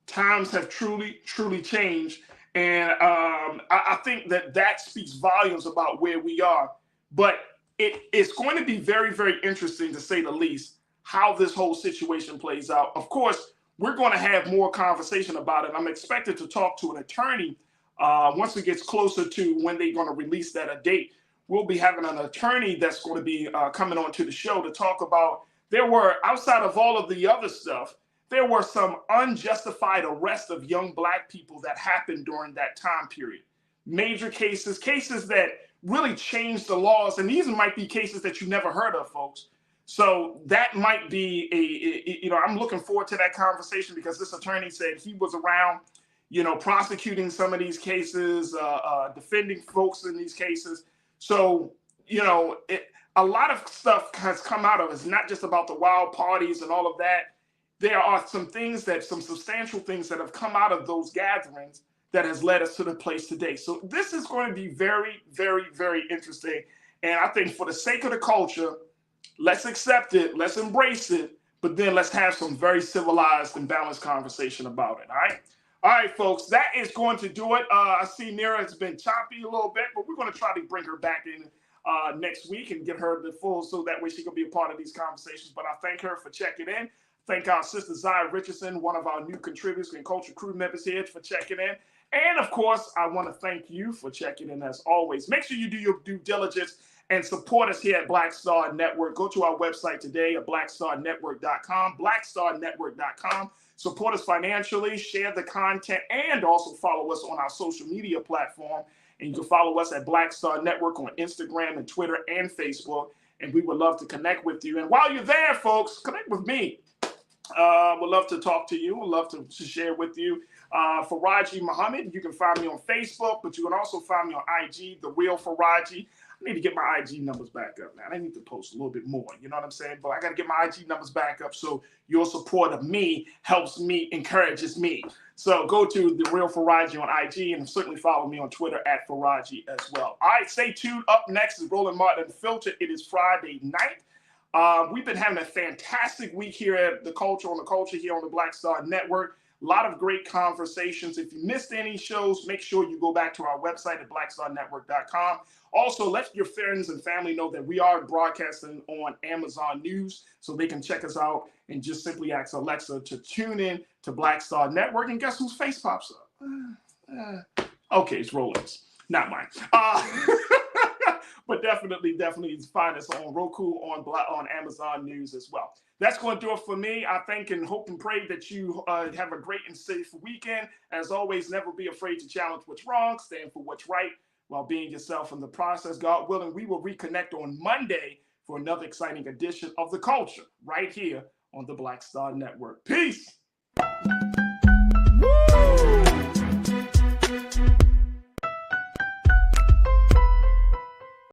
Times have truly changed. And I think that speaks volumes about where we are. But it's going to be very, very interesting, to say the least, how this whole situation plays out. Of course, we're going to have more conversation about it. I'm expected to talk to an attorney once it gets closer to when they're going to release that date. We'll be having an attorney that's going to be coming on to the show to talk about, there were, outside of all of the other stuff, there were some unjustified arrests of young Black people that happened during that time period. Major cases that really changed the laws. And these might be cases that you never heard of, folks. So that might be I'm looking forward to that conversation, because this attorney said he was around, prosecuting some of these cases, defending folks in these cases. So, a lot of stuff has come out of it. It's not just about the wild parties and all of that. There are some substantial things that have come out of those gatherings that has led us to the place today. So this is going to be very, very, very interesting. And I think for the sake of the culture, let's accept it, let's embrace it, but then let's have some very civilized and balanced conversation about it, all right? All right, folks, that is going to do it. I see Mira has been choppy a little bit, but we're going to try to bring her back in next week and get her the full, so that way she can be a part of these conversations. But I thank her for checking in. Thank our sister Zaya Richardson, one of our new contributors and culture crew members here, for checking in. And of course, I want to thank you for checking in as always. Make sure you do your due diligence and support us here at Black Star Network. Go to our website today at blackstarnetwork.com, blackstarnetwork.com. Support us financially, share the content, and also follow us on our social media platform. And you can follow us at Black Star Network on Instagram and Twitter and Facebook. And we would love to connect with you. And while you're there, folks, connect with me. Would love to talk to you. Would love to share with you. Farajii Muhammad, you can find me on Facebook, but you can also find me on IG, The Real Farajii. I need to get my IG numbers back up, man. I need to post a little bit more, you know what I'm saying? But I got to get my IG numbers back up, so your support of me helps me, encourages me. So go to The Real Farajii on IG, and certainly follow me on Twitter at Farajii as well. All right, stay tuned. Up next is Roland Martin Unfiltered. It is Friday night. We've been having a fantastic week here at The Culture here on the Black Star Network. A lot of great conversations. If you missed any shows, make sure you go back to our website at blackstarnetwork.com. Also, let your friends and family know that we are broadcasting on Amazon News, so they can check us out and just simply ask Alexa to tune in to Black Star Network. And guess whose face pops up? Okay, it's Roland's, not mine. But definitely find us on Roku, on Amazon News as well. That's going to do it for me. I thank and hope and pray that you have a great and safe weekend. As always, never be afraid to challenge what's wrong, stand for what's right, while being yourself in the process. God willing, we will reconnect on Monday for another exciting edition of The Culture right here on the Black Star Network. Peace. Woo!